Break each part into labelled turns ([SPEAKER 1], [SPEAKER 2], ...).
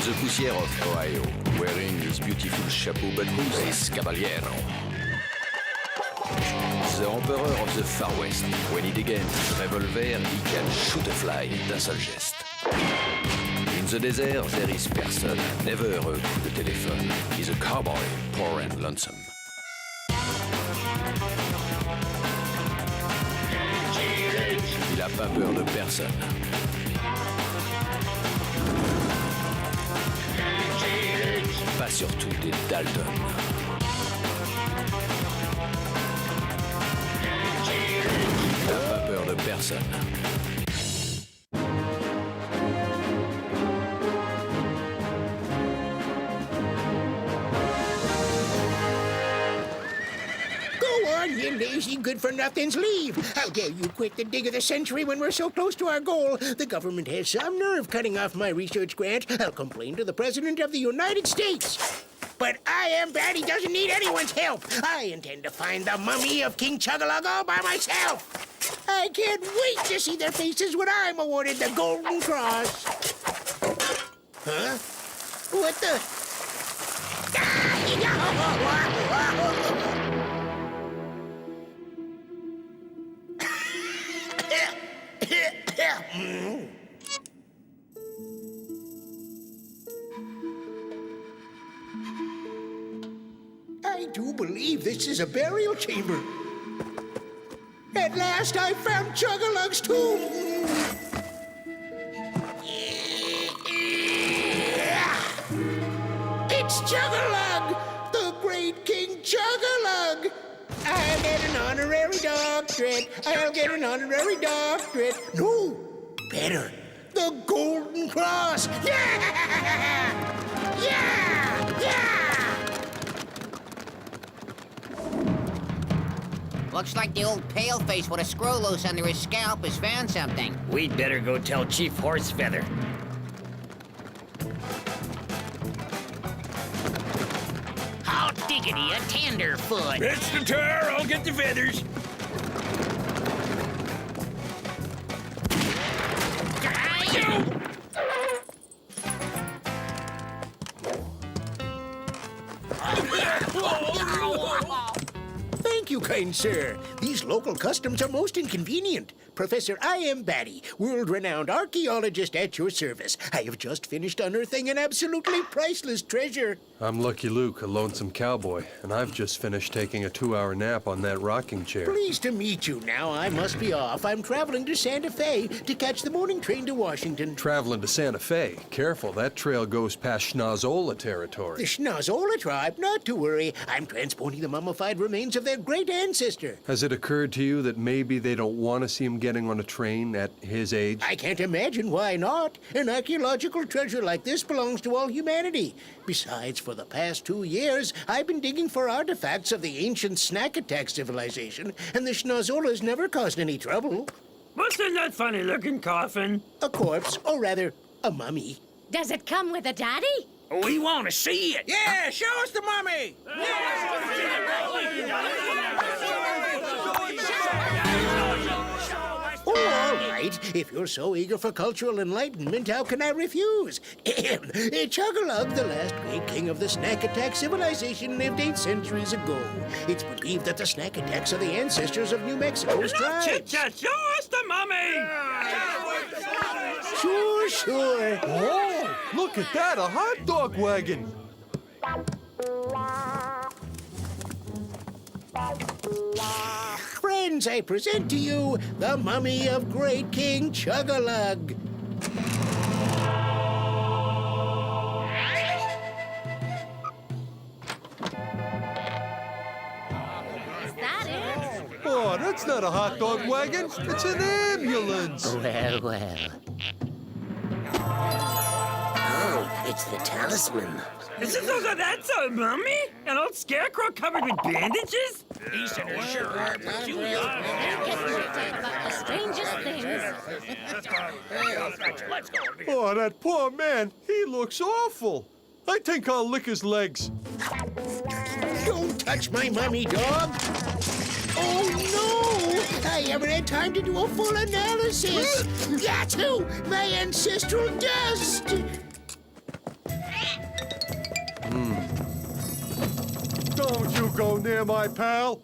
[SPEAKER 1] the poussière of Ohio, wearing his beautiful chapeau, but who's this caballero? The emperor of the Far West. When he degains his revolver, he can shoot a fly d'un seul geste. In the desert, there is person, never a coup de téléphone. He's a cowboy, poor and lonesome. Il a pas peur de personne. Pas surtout des Daltons. Il n'a pas peur de personne.
[SPEAKER 2] You lazy good-for-nothings, leave! How dare you quit the dig of the century when we're so close to our goal? The government has some nerve cutting off my research grant. I'll complain to the President of the United States. But I am bad. He doesn't need anyone's help. I intend to find the mummy of King Chuggalug all by myself. I can't wait to see their faces when I'm awarded the Golden Cross. Huh? What the? I do believe this is a burial chamber. At last I found Chuggalug's tomb. It's Chuggalug, the great King Chuggalug. I'll get an honorary doctorate. I'll get an honorary doctorate. No, better, the Golden Cross. Yeah! Yeah! Yeah!
[SPEAKER 3] Looks like the old paleface with a screw loose under his scalp has found something.
[SPEAKER 4] We'd better go tell Chief Horsefeather.
[SPEAKER 3] Hot diggity, a tenderfoot.
[SPEAKER 4] It's the tar, I'll get the feathers.
[SPEAKER 2] Thank you, kind sir. These local customs are most inconvenient. Professor I. M. Batty, world-renowned archaeologist at your service. I have just finished unearthing an absolutely priceless treasure.
[SPEAKER 5] I'm Lucky Luke, a lonesome cowboy, and I've just finished taking a 2-hour nap on that rocking chair.
[SPEAKER 2] Pleased to meet you. Now I must be off. I'm traveling to Santa Fe to catch the morning train to Washington.
[SPEAKER 5] Traveling to Santa Fe. Careful, that trail goes past Schnazzola territory.
[SPEAKER 2] The Schnazzola tribe? Not to worry. I'm transporting the mummified remains of their great ancestor.
[SPEAKER 5] Has it occurred to you that maybe they don't want to see him getting on a train at his age?
[SPEAKER 2] I can't imagine why not. An archaeological treasure like this belongs to all humanity. Besides, for the past 2 years, I've been digging for artifacts of the ancient snack attack civilization, and the Schnazzolas never caused any trouble.
[SPEAKER 4] What's in that funny-looking coffin?
[SPEAKER 2] A corpse, or rather, a mummy.
[SPEAKER 6] Does it come with a daddy?
[SPEAKER 4] We want to see it.
[SPEAKER 7] Yeah, show us the mummy!
[SPEAKER 2] Oh, all right. If you're so eager for cultural enlightenment, how can I refuse? Chuggalug, the last great king of the snack attack civilization, lived 8 centuries ago. It's believed that the snack attacks are the ancestors of New Mexico's tribes.
[SPEAKER 4] Chit-chat, show us the mummy!
[SPEAKER 2] Sure.
[SPEAKER 5] Oh, look at that, a hot dog wagon!
[SPEAKER 2] Friends, I present to you the mummy of great King Chuggalug.
[SPEAKER 6] Is that it?
[SPEAKER 5] Oh, that's not a hot dog wagon, it's an ambulance!
[SPEAKER 2] Well. Oh, it's the Talisman.
[SPEAKER 4] That's a mummy? An old scarecrow covered with bandages? He's in a shirt.
[SPEAKER 6] About the strangest things.
[SPEAKER 4] Let's go.
[SPEAKER 5] Oh, that poor man, he looks awful. I think I'll lick his legs.
[SPEAKER 2] Don't touch my mummy, dog. Oh, no! I haven't had time to do a full analysis. Yahoo! My ancestral dust!
[SPEAKER 5] Don't you go near my pal!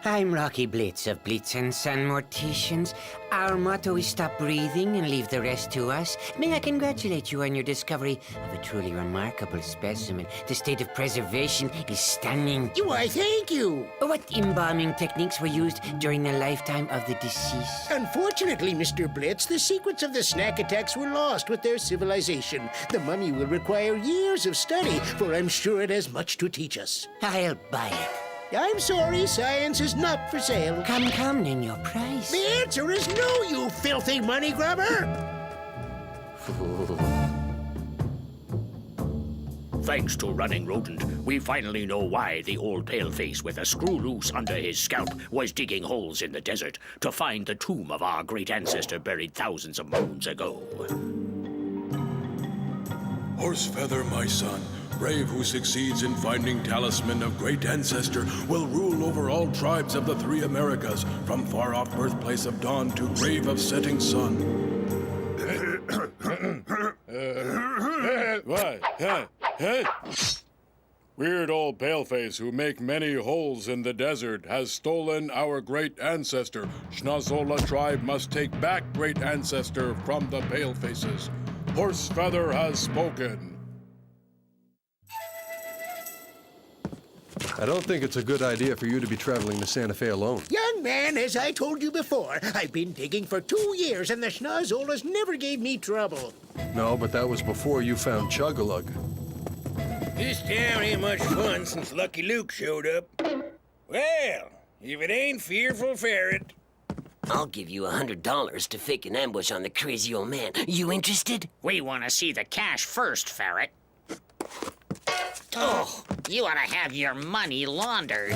[SPEAKER 8] I'm Rocky Blitz of Blitz and Sun Morticians. Our motto is stop breathing and leave the rest to us. May I congratulate you on your discovery of a truly remarkable specimen. The state of preservation is stunning.
[SPEAKER 2] Why, thank you.
[SPEAKER 8] What embalming techniques were used during the lifetime of the deceased?
[SPEAKER 2] Unfortunately, Mr. Blitz, the secrets of the snack attacks were lost with their civilization. The mummy will require years of study, for I'm sure it has much to teach us.
[SPEAKER 8] I'll buy it.
[SPEAKER 2] I'm sorry, science is not for sale.
[SPEAKER 8] Come, name your price.
[SPEAKER 2] The answer is no, you filthy money grubber!
[SPEAKER 9] Thanks to Running Rodent, we finally know why the old paleface with a screw loose under his scalp was digging holes in the desert to find the tomb of our great ancestor buried thousands of moons ago.
[SPEAKER 10] Horsefeather, my son, brave who succeeds in finding Talisman of great ancestor, will rule over all tribes of the three Americas, from far-off birthplace of dawn to grave of setting sun. What? Hey! Weird old paleface who make many holes in the desert has stolen our great ancestor. Schnazzola tribe must take back great ancestor from the palefaces. Horsefeather has spoken.
[SPEAKER 5] I don't think it's a good idea for you to be traveling to Santa Fe alone.
[SPEAKER 2] Young man, as I told you before, I've been digging for 2 years and the Schnazzolas never gave me trouble.
[SPEAKER 5] No, but that was before you found Chug-a-Lug.
[SPEAKER 7] This town ain't much fun since Lucky Luke showed up. Well, if it ain't Fearful Ferret.
[SPEAKER 11] I'll give you $100 to fake an ambush on the crazy old man. You interested?
[SPEAKER 3] We want to see the cash first, Ferret. Oh, you ought to have your money laundered.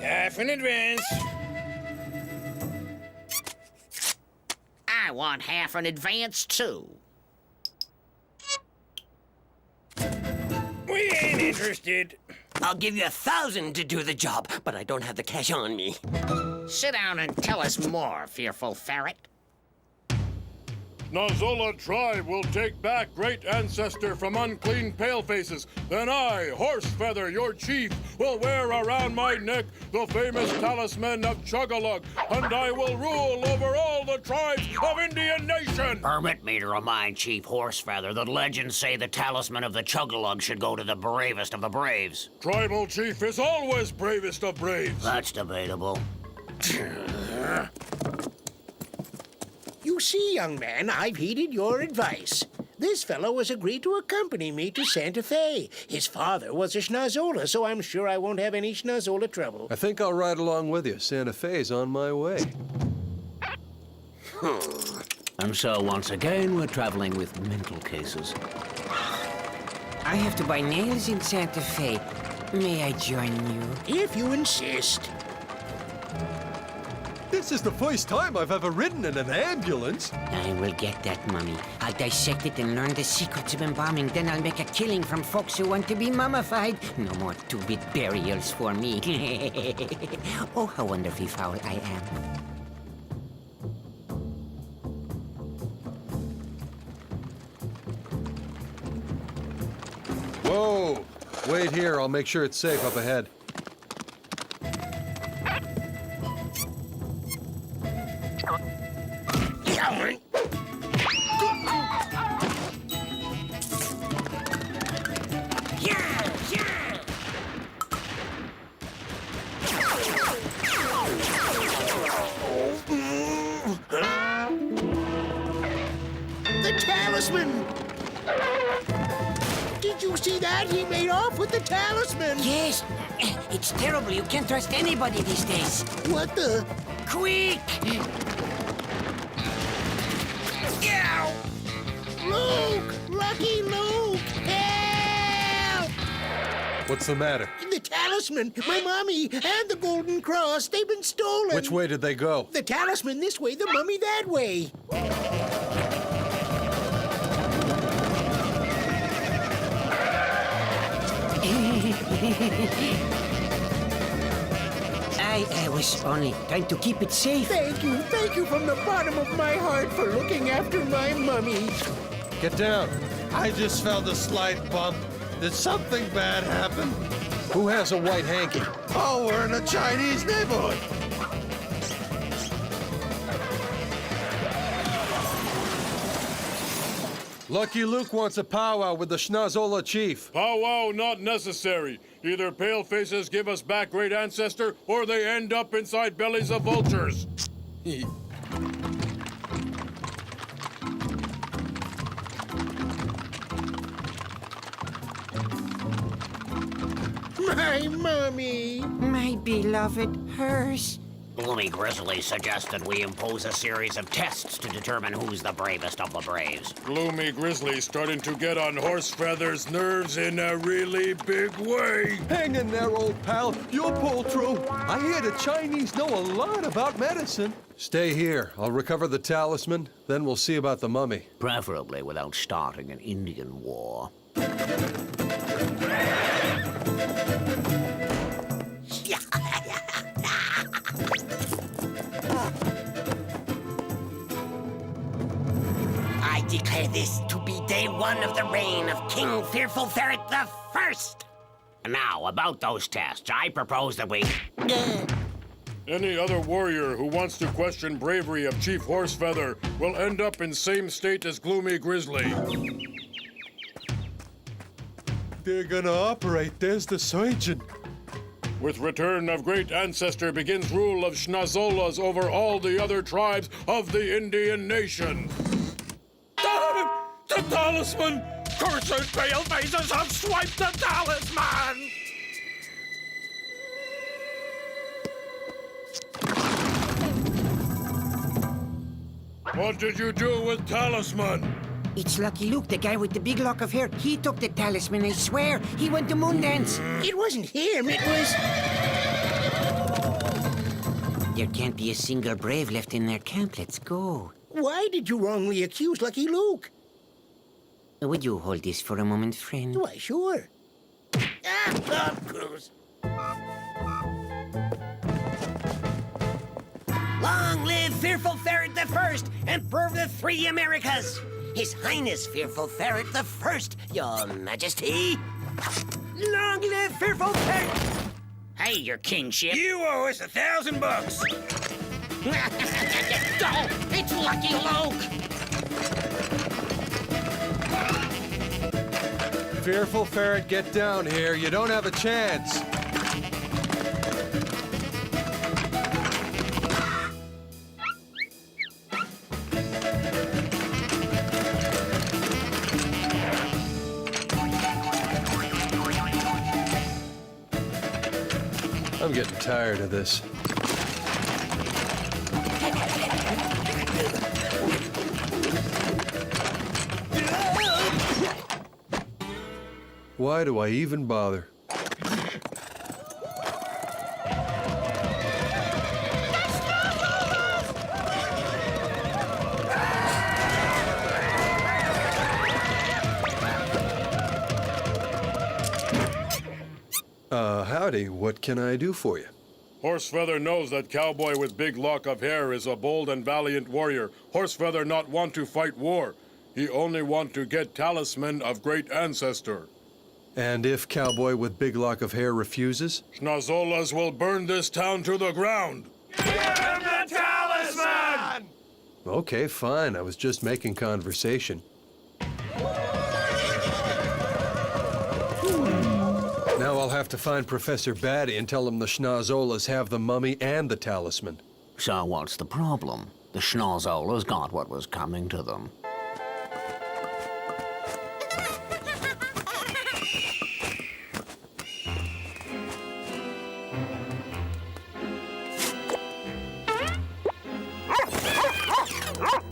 [SPEAKER 7] Half in advance.
[SPEAKER 3] I want half in advance, too.
[SPEAKER 7] We ain't interested.
[SPEAKER 11] I'll give you $1,000 to do the job, but I don't have the cash on me.
[SPEAKER 3] Sit down and tell us more, Fearful Ferret.
[SPEAKER 10] Schnazzola tribe will take back great ancestor from unclean palefaces. Then I, Horsefeather, your chief, will wear around my neck the famous talisman of Chug-a-Lug, and I will rule over all the tribes of Indian Nation.
[SPEAKER 3] Permit me to remind Chief Horsefeather that legends say the talisman of the Chug-a-Lug should go to the bravest of the braves.
[SPEAKER 10] Tribal chief is always bravest of braves.
[SPEAKER 3] That's debatable.
[SPEAKER 2] You see, young man, I've heeded your advice. This fellow has agreed to accompany me to Santa Fe. His father was a Schnazzola, so I'm sure I won't have any Schnazzola trouble.
[SPEAKER 5] I think I'll ride along with you. Santa Fe's on my way.
[SPEAKER 4] And so, once again, we're traveling with mental cases.
[SPEAKER 8] I have to buy nails in Santa Fe. May I join you?
[SPEAKER 2] If you insist.
[SPEAKER 5] This is the first time I've ever ridden in an ambulance.
[SPEAKER 8] I will get that mummy. I'll dissect it and learn the secrets of embalming. Then I'll make a killing from folks who want to be mummified. No more two-bit burials for me. Oh, how wonderfully foul I am.
[SPEAKER 5] Whoa! Wait here. I'll make sure it's safe up ahead.
[SPEAKER 2] The talisman! Did you see that? He made off with the talisman!
[SPEAKER 8] Yes! It's terrible. You can't trust anybody these days.
[SPEAKER 2] What the?
[SPEAKER 8] Quick!
[SPEAKER 2] Luke! Lucky Luke! Help!
[SPEAKER 5] What's the matter?
[SPEAKER 2] The talisman, my mummy, and the golden cross. They've been stolen.
[SPEAKER 5] Which way did they go?
[SPEAKER 2] The talisman this way, the mummy that way.
[SPEAKER 8] I was only trying to keep it safe.
[SPEAKER 2] Thank you from the bottom of my heart for looking after my mummy.
[SPEAKER 5] Get down.
[SPEAKER 12] I just felt a slight bump. Did something bad happen?
[SPEAKER 5] Who has a white hanky?
[SPEAKER 12] Oh, we're in a Chinese neighborhood.
[SPEAKER 5] Lucky Luke wants a powwow with the Schnazzola chief.
[SPEAKER 10] Powwow not necessary. Either palefaces give us back great ancestor, or they end up inside bellies of vultures.
[SPEAKER 2] My mummy.
[SPEAKER 8] My beloved, hers.
[SPEAKER 3] Gloomy Grizzly suggested we impose a series of tests to determine who's the bravest of the braves.
[SPEAKER 10] Gloomy Grizzly's starting to get on Horsefeather's nerves in a really big way.
[SPEAKER 5] Hang in there, old pal. You'll pull through. I hear the Chinese know a lot about medicine. Stay here. I'll recover the talisman. Then we'll see about the mummy.
[SPEAKER 3] Preferably without starting an Indian war.
[SPEAKER 11] I declare this to be day one of the reign of King Fearful Ferret the First.
[SPEAKER 3] Now, about those tests, I propose that we...
[SPEAKER 10] Any other warrior who wants to question bravery of Chief Horsefeather will end up in same state as Gloomy Grizzly.
[SPEAKER 5] They're gonna operate. There's the surgeon.
[SPEAKER 10] With return of great ancestor begins rule of Schnazzolas over all the other tribes of the Indian nation.
[SPEAKER 9] The talisman! Cursed palefaces have swiped the talisman!
[SPEAKER 10] What did you do with Talisman?
[SPEAKER 8] It's Lucky Luke, the guy with the big lock of hair. He took the talisman, I swear. He went to Moondance.
[SPEAKER 2] It wasn't him, it was...
[SPEAKER 8] There can't be a single brave left in their camp. Let's go.
[SPEAKER 2] Why did you wrongly accuse Lucky Luke?
[SPEAKER 8] Would you hold this for a moment, friend?
[SPEAKER 2] Why, sure.
[SPEAKER 11] Long live Fearful Ferret the First, Emperor of the Three Americas! His Highness Fearful Ferret the First, Your Majesty! Long live Fearful Ferret!
[SPEAKER 3] Hey, your kingship.
[SPEAKER 7] You owe us $1,000.
[SPEAKER 3] Oh, it's Lucky Luke!
[SPEAKER 5] Fearful Ferret, get down here. You don't have a chance. I'm getting tired of this. Why do I even bother? Howdy. What can I do for you?
[SPEAKER 10] Horsefeather knows that cowboy with big lock of hair is a bold and valiant warrior. Horsefeather not want to fight war. He only want to get talisman of great ancestor.
[SPEAKER 5] And if cowboy with big lock of hair refuses?
[SPEAKER 10] Schnazzolas will burn this town to the ground.
[SPEAKER 9] Give him the talisman!
[SPEAKER 5] Okay, fine. I was just making conversation. Now I'll have to find Professor Batty and tell him the Schnazzolas have the mummy and the talisman.
[SPEAKER 3] So what's the problem? The Schnazzolas got what was coming to them.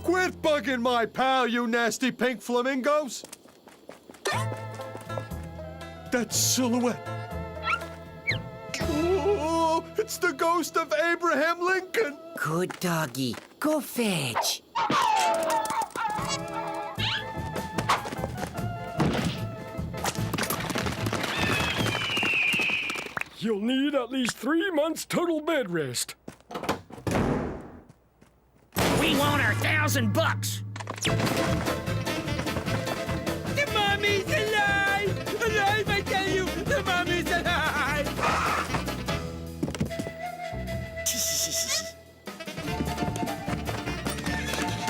[SPEAKER 5] Quit bugging my pal, you nasty pink flamingos! That silhouette! It's the ghost of Abraham Lincoln!
[SPEAKER 8] Good doggy. Go fetch.
[SPEAKER 13] You'll need at least 3 months total bed rest.
[SPEAKER 9] We want our $1,000.
[SPEAKER 4] The mummy's alive! Alive, I tell you! The mummy's alive!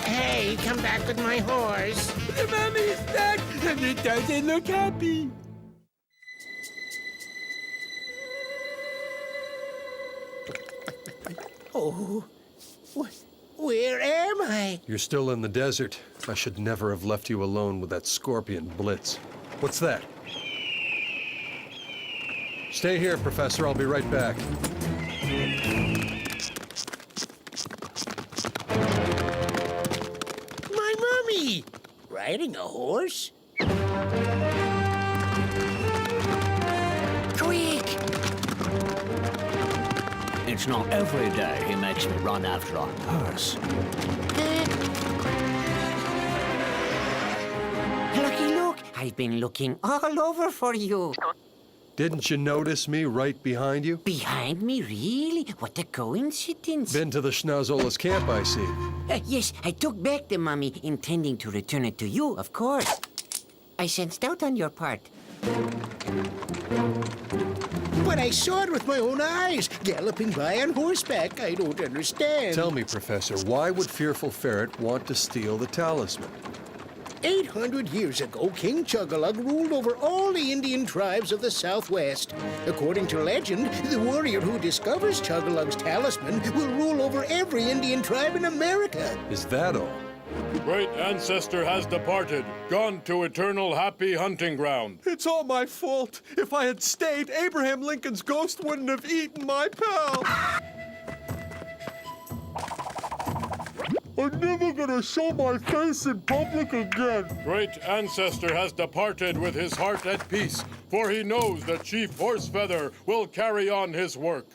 [SPEAKER 2] Hey, come back with my horse.
[SPEAKER 4] The mummy's back, and it doesn't look happy.
[SPEAKER 2] Oh, where am I?
[SPEAKER 5] You're still in the desert. I should never have left you alone with that scorpion Blitz. What's that? Stay here, Professor. I'll be right back.
[SPEAKER 2] My mummy! Riding a horse?
[SPEAKER 8] Quick!
[SPEAKER 3] It's not every day he makes me run after a horse.
[SPEAKER 8] Lucky Luke, I've been looking all over for you.
[SPEAKER 5] Didn't you notice me right behind you?
[SPEAKER 8] Behind me, really? What a coincidence.
[SPEAKER 5] Been to the Schnazzola's camp, I see.
[SPEAKER 8] Yes, I took back the mummy, intending to return it to you, of course. I sensed doubt on your part.
[SPEAKER 2] But I saw it with my own eyes, galloping by on horseback. I don't understand.
[SPEAKER 5] Tell me, Professor, why would Fearful Ferret want to steal the talisman?
[SPEAKER 2] 800 years ago, King Chug-a-Lug ruled over all the Indian tribes of the Southwest. According to legend, the warrior who discovers Chug-a-Lug's talisman will rule over every Indian tribe in America.
[SPEAKER 5] Is that all?
[SPEAKER 10] Great ancestor has departed, gone to eternal happy hunting ground.
[SPEAKER 5] It's all my fault. If I had stayed, Abraham Lincoln's ghost wouldn't have eaten my pal.
[SPEAKER 10] I'm never gonna show my face in public again. Great ancestor has departed with his heart at peace, for he knows that Chief Horsefeather will carry on his work.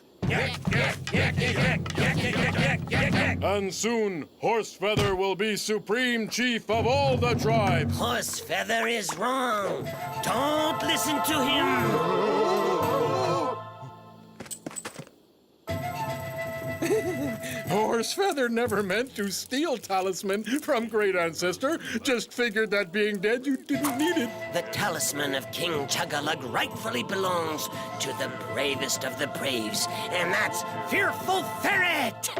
[SPEAKER 10] And soon, Horsefeather will be supreme chief of all the tribes.
[SPEAKER 11] Horsefeather is wrong. Don't listen to him.
[SPEAKER 10] Horsefeather never meant to steal talisman from great ancestor. Just figured that being dead, you didn't need it.
[SPEAKER 11] The talisman of King Chug-a-Lug rightfully belongs to the bravest of the braves, and that's Fearful Ferret!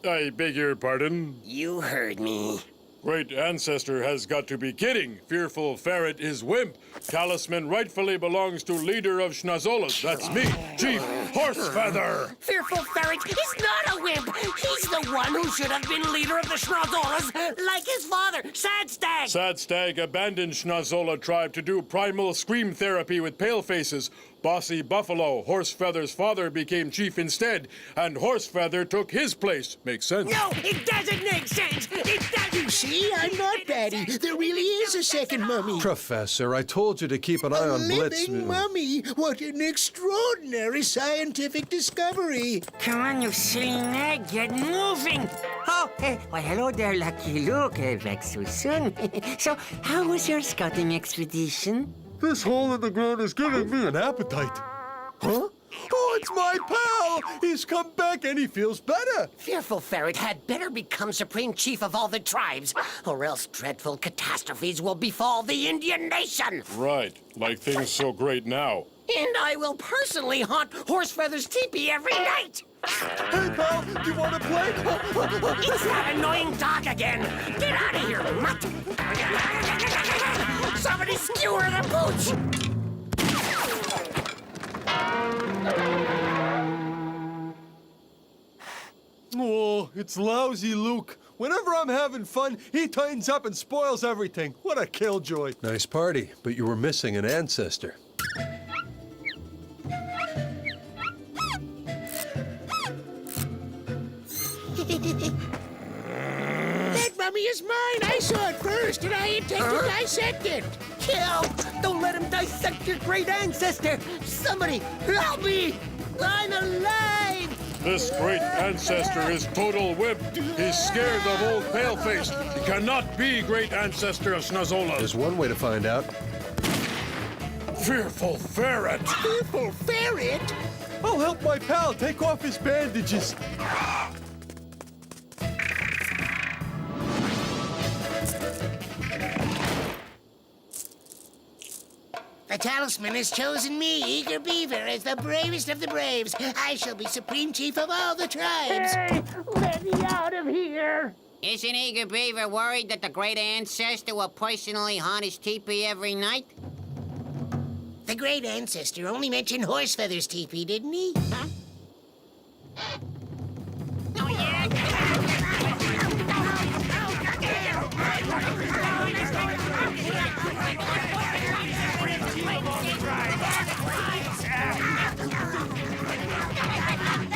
[SPEAKER 10] I beg your pardon?
[SPEAKER 11] You heard me.
[SPEAKER 10] Great ancestor has got to be kidding. Fearful Ferret is wimp. Talisman rightfully belongs to leader of Schnazzola's. That's me, Chief Horsefeather.
[SPEAKER 11] Fearful Ferret is not a wimp. He's the one who should have been leader of the Schnazzolas, like his father, Sad Stag.
[SPEAKER 10] Sad Stag abandoned Schnazzola tribe to do primal scream therapy with palefaces. Bossy Buffalo, Horsefeather's father, became chief instead, and Horsefeather took his place. Makes sense.
[SPEAKER 11] No, it doesn't make sense. It doesn't.
[SPEAKER 2] See, I'm not batty. There really is a second mummy.
[SPEAKER 5] Professor, I told you to keep an eye on Blitz.
[SPEAKER 2] Living mummy. What an extraordinary scientific discovery.
[SPEAKER 8] Come on, you silly nag, get moving. Oh, why, hello there, Lucky Luke. Back so soon. So, how was your scouting expedition?
[SPEAKER 5] This hole in the ground is giving me an appetite. Huh? Oh, it's my pal! He's come back and he feels better.
[SPEAKER 11] Fearful Ferret had better become supreme chief of all the tribes, or else dreadful catastrophes will befall the Indian nation.
[SPEAKER 10] Right, like things so great now.
[SPEAKER 11] And I will personally haunt Horsefeather's teepee every night.
[SPEAKER 5] Hey, pal, do you want to play?
[SPEAKER 11] It's that annoying dog again. Get out of here, mutt. Somebody skewer the pooch.
[SPEAKER 5] Oh, it's lousy Luke. Whenever I'm having fun, he tightens up and spoils everything. What a killjoy. Nice party, but you were missing an ancestor.
[SPEAKER 2] That mummy is mine. I saw it first, and I intend to dissect it.
[SPEAKER 11] Help! Don't let him dissect your great ancestor. Somebody help me! I'm alive!
[SPEAKER 10] This great ancestor is total whip. He's scared of old Paleface. He cannot be great ancestor of Schnazzola.
[SPEAKER 5] There's one way to find out.
[SPEAKER 10] Fearful ferret!
[SPEAKER 2] Fearful ferret?
[SPEAKER 5] I'll help my pal take off his bandages.
[SPEAKER 2] The Talisman has chosen me, Eager Beaver, as the bravest of the braves. I shall be supreme chief of all the tribes.
[SPEAKER 11] Hey, let me out of here!
[SPEAKER 8] Isn't Eager Beaver worried that the great ancestor will personally haunt his teepee every night?
[SPEAKER 2] The great ancestor only mentioned Horsefeather's teepee, didn't he? Huh?
[SPEAKER 8] Oh, yeah!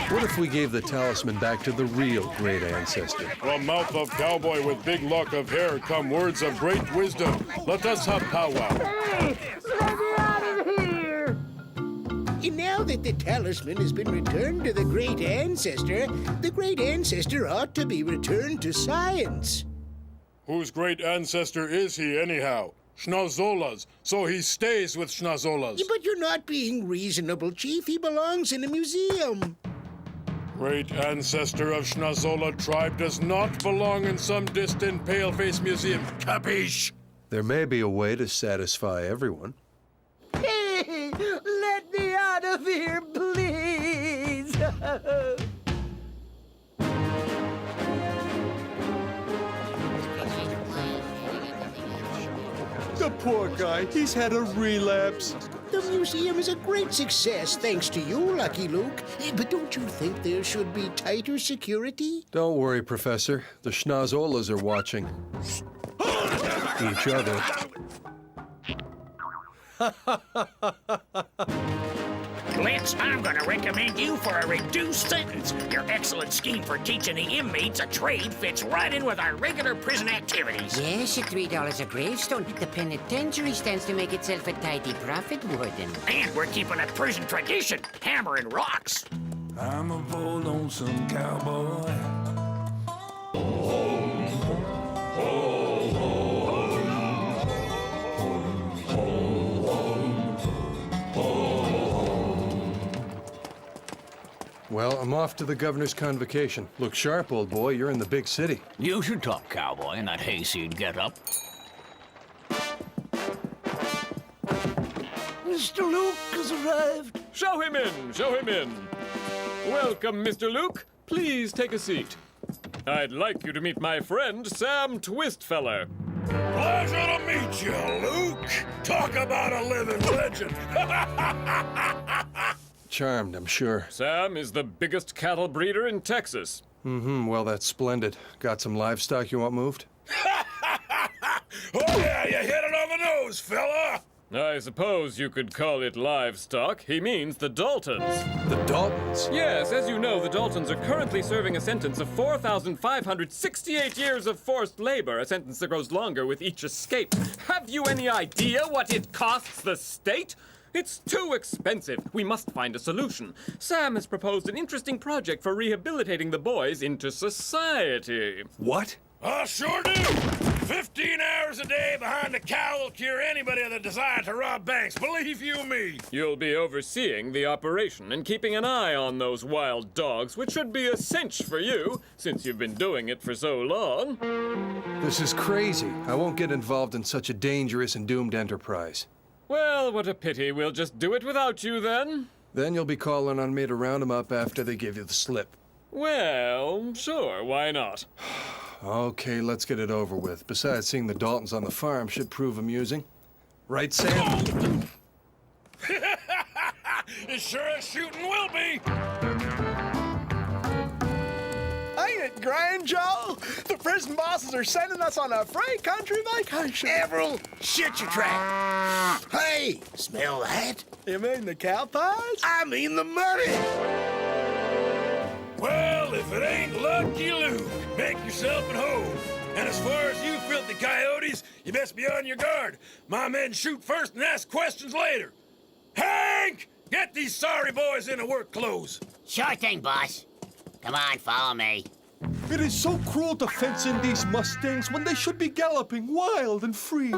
[SPEAKER 5] What if we gave the talisman back to the real great ancestor?
[SPEAKER 10] From mouth of cowboy with big lock of hair come words of great wisdom. Let us have powwow.
[SPEAKER 11] Hey, let me out of here!
[SPEAKER 2] And now that the talisman has been returned to the great ancestor ought to be returned to science.
[SPEAKER 10] Whose great ancestor is he, anyhow? Schnazzola's, so he stays with Schnazzola's.
[SPEAKER 2] But you're not being reasonable, Chief. He belongs in a museum.
[SPEAKER 10] Great ancestor of Schnazzola tribe does not belong in some distant paleface museum. Capiche?
[SPEAKER 5] There may be a way to satisfy everyone.
[SPEAKER 11] Hey, let me out of here, please!
[SPEAKER 5] The poor guy, he's had a relapse.
[SPEAKER 2] The museum is a great success, thanks to you, Lucky Luke. But don't you think there should be tighter security?
[SPEAKER 5] Don't worry, Professor. The Schnazzolas are watching. Each other.
[SPEAKER 9] Blitz, I'm gonna recommend you for a reduced sentence. Your excellent scheme for teaching the inmates a trade fits right in with our regular prison activities.
[SPEAKER 8] Yes, at $3 a gravestone, the penitentiary stands to make itself a tidy profit, Warden.
[SPEAKER 9] And we're keeping a prison tradition, hammering rocks.
[SPEAKER 14] I'm a bold, lonesome cowboy.
[SPEAKER 5] Well, I'm off to the governor's convocation. Look sharp, old boy. You're in the big city.
[SPEAKER 3] You should talk cowboy in that hayseed getup.
[SPEAKER 11] Mr. Luke has arrived.
[SPEAKER 13] Show him in, show him in. Welcome, Mr. Luke. Please take a seat. I'd like you to meet my friend, Sam Twistfeller.
[SPEAKER 10] Pleasure to meet you, Luke. Talk about a living legend.
[SPEAKER 5] Charmed, I'm sure.
[SPEAKER 13] Sam is the biggest cattle breeder in Texas.
[SPEAKER 5] Well, that's splendid. Got some livestock you want moved?
[SPEAKER 10] Oh, yeah, you hit it on the nose, fella.
[SPEAKER 13] I suppose you could call it livestock. He means the Daltons.
[SPEAKER 5] The Daltons?
[SPEAKER 13] Yes, as you know, the Daltons are currently serving a sentence of 4,568 years of forced labor, a sentence that grows longer with each escape. Have you any idea what it costs the state? It's too expensive. We must find a solution. Sam has proposed an interesting project for rehabilitating the boys into society.
[SPEAKER 5] What?
[SPEAKER 10] I sure do. 15 hours a day behind a cow will cure anybody with a desire to rob banks. Believe you me.
[SPEAKER 13] You'll be overseeing the operation and keeping an eye on those wild dogs, which should be a cinch for you, since you've been doing it for so long.
[SPEAKER 5] This is crazy. I won't get involved in such a dangerous and doomed enterprise.
[SPEAKER 13] Well, what a pity. We'll just do it without you, then.
[SPEAKER 5] Then you'll be calling on me to round them up after they give you the slip.
[SPEAKER 13] Well, sure, why not?
[SPEAKER 5] Okay, let's get it over with. Besides, seeing the Daltons on the farm should prove amusing. Right, Sam?
[SPEAKER 10] As sure as shooting will be.
[SPEAKER 15] Ain't it grand, Joe? The prison bosses are sending us on a free country vacation.
[SPEAKER 2] Avril, shut your trap. Hey, smell that?
[SPEAKER 15] You mean the cow pies?
[SPEAKER 2] I mean the money.
[SPEAKER 10] Well, if it ain't Lucky Luke, make yourself at home. And as far as you filthy coyotes, you best be on your guard. My men shoot first and ask questions later. Hank, get these sorry boys into work clothes.
[SPEAKER 3] Sure thing, boss. Come on, follow me.
[SPEAKER 5] It is so cruel to fence in these mustangs when they should be galloping wild and free.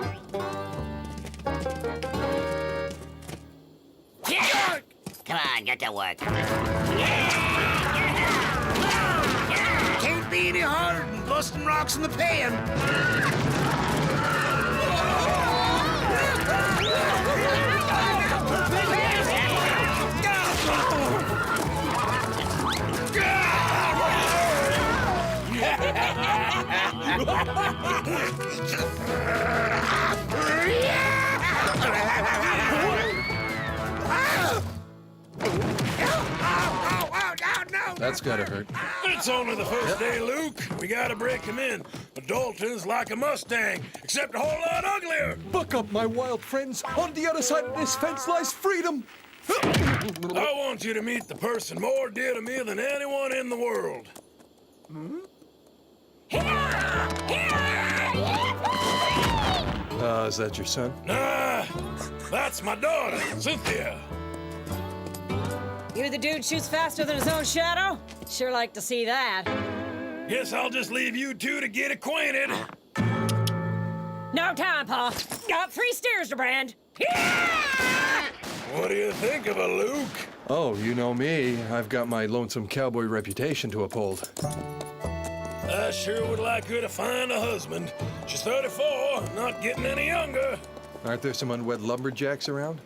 [SPEAKER 3] Come on, get to work.
[SPEAKER 2] Can't be any harder than busting rocks in the pan.
[SPEAKER 5] That's gotta hurt.
[SPEAKER 7] It's only the first day, Luke. We gotta break him in. The Dalton's like a Mustang, except a whole lot uglier.
[SPEAKER 5] Buck up, my wild friends. On the other side of this fence lies freedom.
[SPEAKER 7] I want you to meet the person more dear to me than anyone in the world.
[SPEAKER 5] Is that your son?
[SPEAKER 7] Nah, that's my daughter, Cynthia.
[SPEAKER 16] You the dude shoots faster than his own shadow? Sure like to see that.
[SPEAKER 7] Guess I'll just leave you two to get acquainted.
[SPEAKER 16] No time, Pa. Got 3 steers to brand.
[SPEAKER 7] What do you think of a Luke?
[SPEAKER 5] Oh, you know me. I've got my lonesome cowboy reputation to uphold.
[SPEAKER 7] I sure would like her to find a husband. She's 34, not getting any younger.
[SPEAKER 5] Aren't there some unwed lumberjacks around?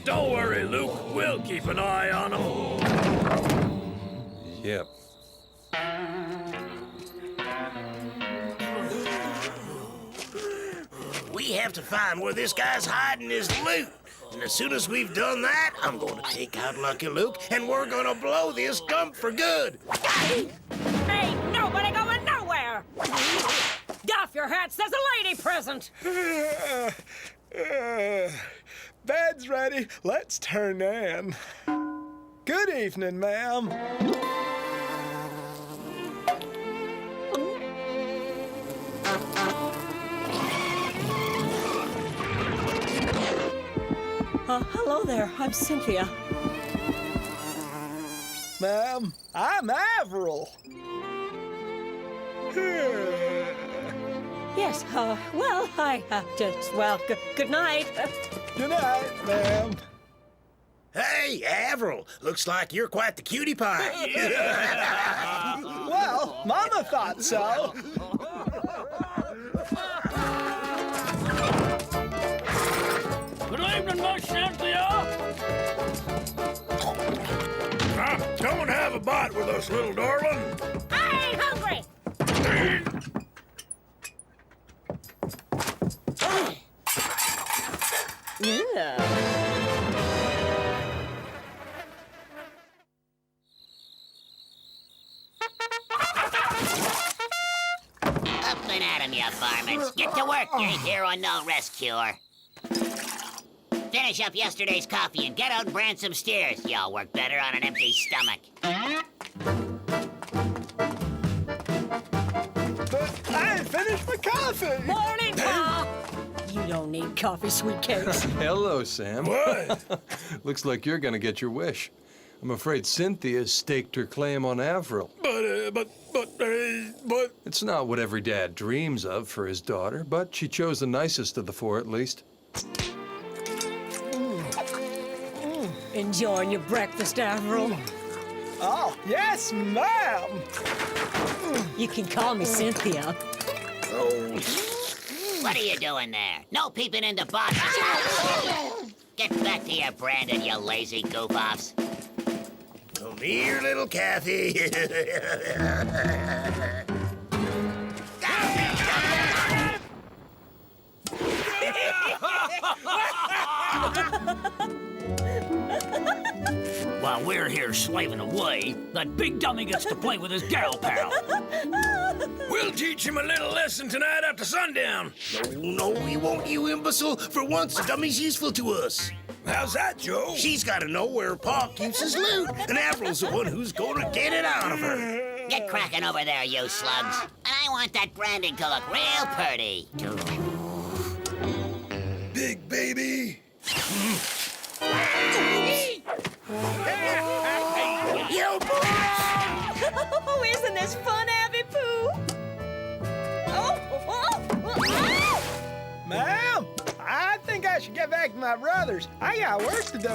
[SPEAKER 9] Don't worry, Luke. We'll keep an eye on him.
[SPEAKER 5] Yep.
[SPEAKER 2] We have to find where this guy's hiding his loot. And as soon as we've done that, I'm going to take out Lucky Luke, and we're going to blow this dump for good.
[SPEAKER 16] Ain't nobody going nowhere! Doff your hats, there's a lady present!
[SPEAKER 15] Bed's ready. Let's turn in. Good evening, ma'am.
[SPEAKER 16] Hello there, I'm Cynthia.
[SPEAKER 15] Ma'am, I'm Avril.
[SPEAKER 16] Yes, well, good night.
[SPEAKER 15] Good night, ma'am.
[SPEAKER 2] Hey, Avril, looks like you're quite the cutie pie.
[SPEAKER 15] Well, Mama thought so.
[SPEAKER 9] Good evening, Miss Cynthia.
[SPEAKER 7] Come and have a bite with us, little darling.
[SPEAKER 16] I ain't hungry! Yeah.
[SPEAKER 3] Up and at 'em, you varmints. Get to work. You ain't here on no rest cure. Finish up yesterday's coffee and get out and brand some steers. Y'all work better on an empty stomach.
[SPEAKER 15] But I ain't finished my coffee.
[SPEAKER 16] Morning, Pa! You don't need coffee, sweet cakes.
[SPEAKER 5] Hello, Sam.
[SPEAKER 7] What?
[SPEAKER 5] Looks like you're gonna get your wish. I'm afraid Cynthia's staked her claim on Avril.
[SPEAKER 7] But...
[SPEAKER 5] It's not what every dad dreams of for his daughter, but she chose the nicest of the 4 at least.
[SPEAKER 16] Enjoying your breakfast, Avril?
[SPEAKER 15] Oh, yes, ma'am.
[SPEAKER 16] You can call me Cynthia.
[SPEAKER 3] What are you doing there? No peeping into boxes. Get back to your branding, you lazy goof-offs.
[SPEAKER 2] Come here, little Kathy.
[SPEAKER 9] While we're here slaving away, that big dummy gets to play with his gal pal.
[SPEAKER 7] We'll teach him a little lesson tonight after sundown.
[SPEAKER 2] No, we won't, you imbecile. For once, the dummy's useful to us.
[SPEAKER 7] How's that, Joe?
[SPEAKER 2] She's got to know where Pa keeps his loot, and Avril's the one who's going to get it out of her.
[SPEAKER 3] Get cracking over there, you slugs. And I want that branding to look real pretty.
[SPEAKER 7] Big
[SPEAKER 15] protect my brothers. I got work to do.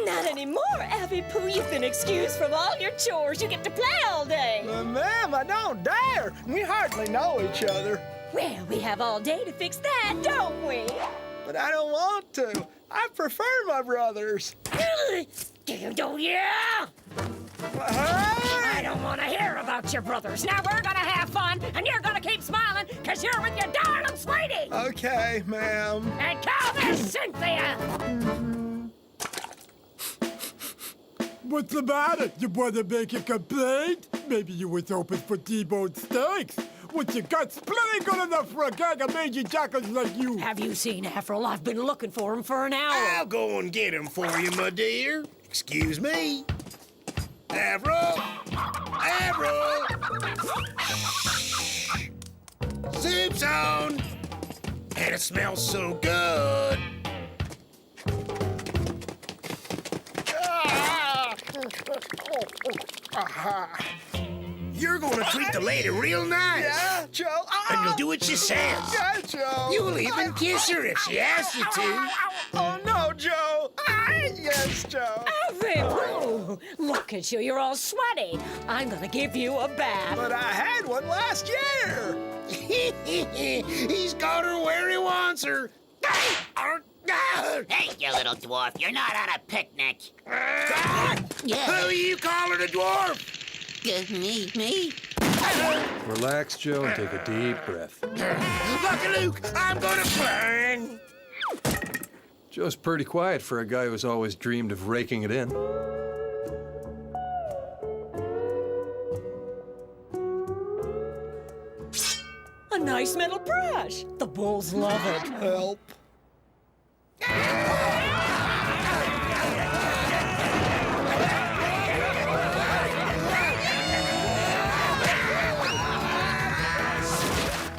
[SPEAKER 16] Not anymore, Abby Pooh. You've been excused from all your chores. You get to play all day.
[SPEAKER 15] Ma'am, I don't dare. We hardly know each other.
[SPEAKER 16] Well, we have all day to fix that, don't we?
[SPEAKER 15] But I don't want to. I prefer my brothers.
[SPEAKER 16] Oh, yeah? I don't want to hear about your brothers. Now we're gonna have fun, and you're gonna keep smiling, because you're with your darling sweetie.
[SPEAKER 15] Okay, ma'am.
[SPEAKER 16] And call this Cynthia.
[SPEAKER 17] What's the matter? You want to make a complaint? Maybe you was hoping for T-bone steaks. What's your gut splitting good enough for a gang of mangy jackals like you?
[SPEAKER 16] Have you seen Avril? I've been looking for him for an hour.
[SPEAKER 2] I'll go and get him for you, my dear. Excuse me. Avril! Avril! Soup's on! And it smells so good. You're gonna treat the lady real nice.
[SPEAKER 15] Yeah, Joe.
[SPEAKER 2] And you'll do what she says.
[SPEAKER 15] Yeah, Joe.
[SPEAKER 2] You'll even kiss her if she asks you to.
[SPEAKER 15] Oh, no, Joe. Yes, Joe.
[SPEAKER 16] Avril, look at you. You're all sweaty. I'm gonna give you a bath.
[SPEAKER 15] But I had one last year.
[SPEAKER 2] He's got her where he wants her.
[SPEAKER 3] Hey, you little dwarf, you're not on a picnic.
[SPEAKER 2] Who you calling a dwarf?
[SPEAKER 8] Me?
[SPEAKER 5] Relax, Joe, and take a deep breath.
[SPEAKER 2] Lucky Luke, I'm gonna burn.
[SPEAKER 5] Joe's pretty quiet for a guy who's always dreamed of raking it in.
[SPEAKER 16] A nice metal brush. The bulls love it.
[SPEAKER 15] Help.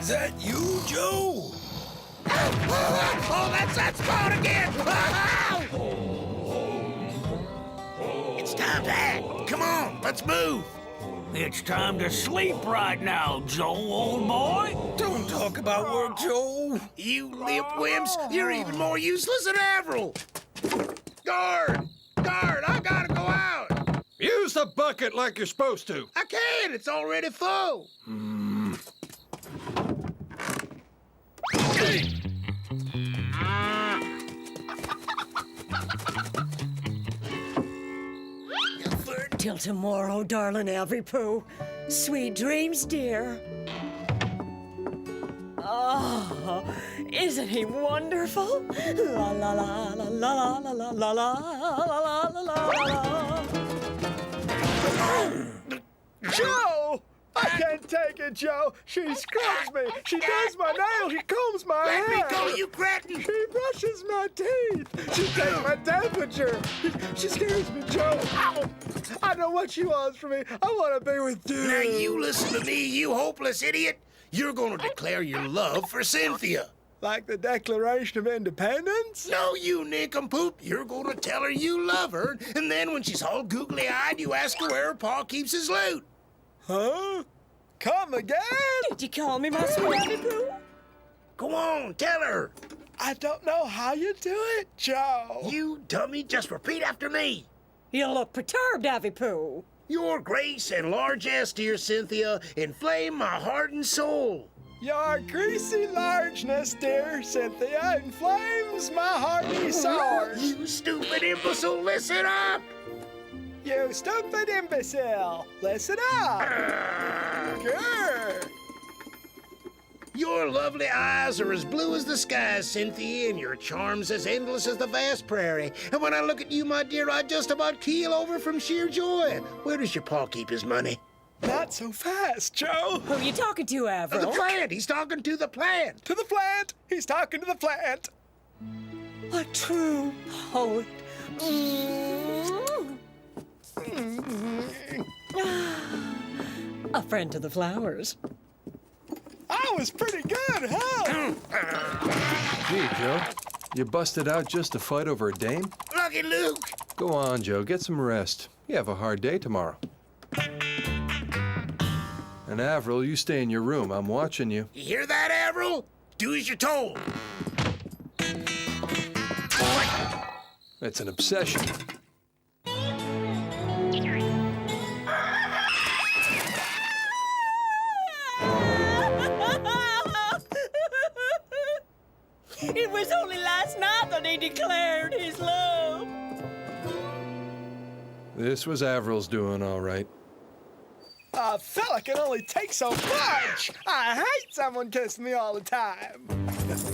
[SPEAKER 7] Is that you, Joe?
[SPEAKER 2] Oh, that's that spot again! It's time to act. Come on, let's move.
[SPEAKER 3] It's time to sleep right now, Joe, old boy.
[SPEAKER 7] Don't talk about work, Joe.
[SPEAKER 2] You limp wimps, you're even more useless than Avril. Guard! Guard, I gotta go out.
[SPEAKER 5] Use the bucket like you're supposed to.
[SPEAKER 2] I can't, it's already full.
[SPEAKER 16] Till tomorrow, darling Avril Pooh. Sweet dreams, dear. Oh, isn't he wonderful? La la la la la la la la la la la la.
[SPEAKER 15] Joe! I can't take it, Joe. She scrubs me. She does my nails. She combs my hair.
[SPEAKER 2] Let me go, you cretin!
[SPEAKER 15] She brushes my teeth. She takes my temperature. She scares me, Joe. Ow. I know what she wants from me. I want to be with you.
[SPEAKER 2] Now you listen to me, you hopeless idiot. You're gonna declare your love for Cynthia.
[SPEAKER 15] Like the Declaration of Independence?
[SPEAKER 2] No, you nincompoop. You're gonna tell her you love her, and then when she's all googly-eyed, you ask her where her pa keeps his loot.
[SPEAKER 15] Huh? Come again?
[SPEAKER 16] Did you call me my sweet Avril Pooh?
[SPEAKER 2] Go on, tell her.
[SPEAKER 15] I don't know how you do it, Joe.
[SPEAKER 2] You dummy, just repeat after me.
[SPEAKER 16] You look perturbed, Avril Pooh.
[SPEAKER 2] Your grace and largesse, dear Cynthia, inflame my heart and soul.
[SPEAKER 15] Your greasy largeness, dear Cynthia, inflames my hearty sores.
[SPEAKER 2] You stupid imbecile, listen up.
[SPEAKER 15] You stupid imbecile! Listen up! Good!
[SPEAKER 2] Your lovely eyes are as blue as the skies, Cynthia, and your charms as endless as the vast prairie. And when I look at you, my dear, I just about keel over from sheer joy. Where does your pa keep his money?
[SPEAKER 15] Not so fast, Joe!
[SPEAKER 16] Who are you talking to, Avril?
[SPEAKER 2] The plant! He's talking to the plant!
[SPEAKER 15] To the plant! He's talking to the plant!
[SPEAKER 16] A true poet. A friend to the flowers.
[SPEAKER 15] I was pretty good, huh?
[SPEAKER 5] Gee, Joe, you busted out just to fight over a dame?
[SPEAKER 2] Lucky Luke!
[SPEAKER 5] Go on, Joe, get some rest. You have a hard day tomorrow. And Avril, you stay in your room. I'm watching you.
[SPEAKER 2] You hear that, Avril? Do as you're told.
[SPEAKER 5] It's an obsession.
[SPEAKER 18] It was only last night that he declared his love.
[SPEAKER 5] This was Avril's doing, all right.
[SPEAKER 15] A fella can only take so much. I hate someone kissing me all the time.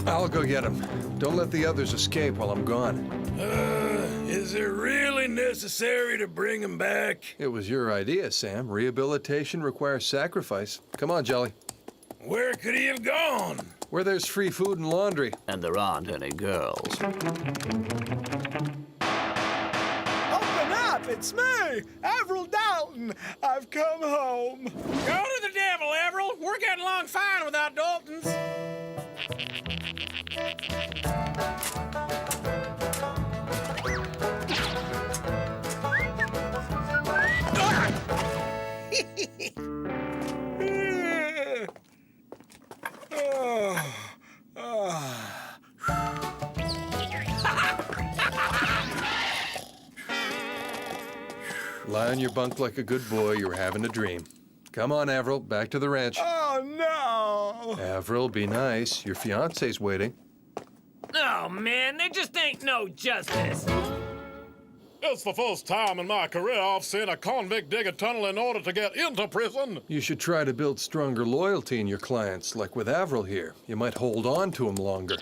[SPEAKER 5] I'll go get him. Don't let the others escape while I'm gone.
[SPEAKER 7] Is it really necessary to bring him back?
[SPEAKER 5] It was your idea, Sam. Rehabilitation requires sacrifice. Come on, Jolly.
[SPEAKER 7] Where could he have gone?
[SPEAKER 5] Where there's free food and laundry.
[SPEAKER 1] And there aren't any girls.
[SPEAKER 15] Open up, it's me, Avril Dalton. I've come home.
[SPEAKER 7] Go to the devil, Avril. We're getting along fine without Daltons.
[SPEAKER 5] Lie on your bunk like a good boy. You're having a dream. Come on, Avril. Back to the ranch.
[SPEAKER 15] Oh, no.
[SPEAKER 5] Avril, be nice. Your fiancé's waiting.
[SPEAKER 4] Oh, man, there just ain't no justice.
[SPEAKER 10] It's the first time in my career I've seen a convict dig a tunnel in order to get into prison.
[SPEAKER 5] You should try to build stronger loyalty in your clients, like with Avril here. You might hold on to him longer.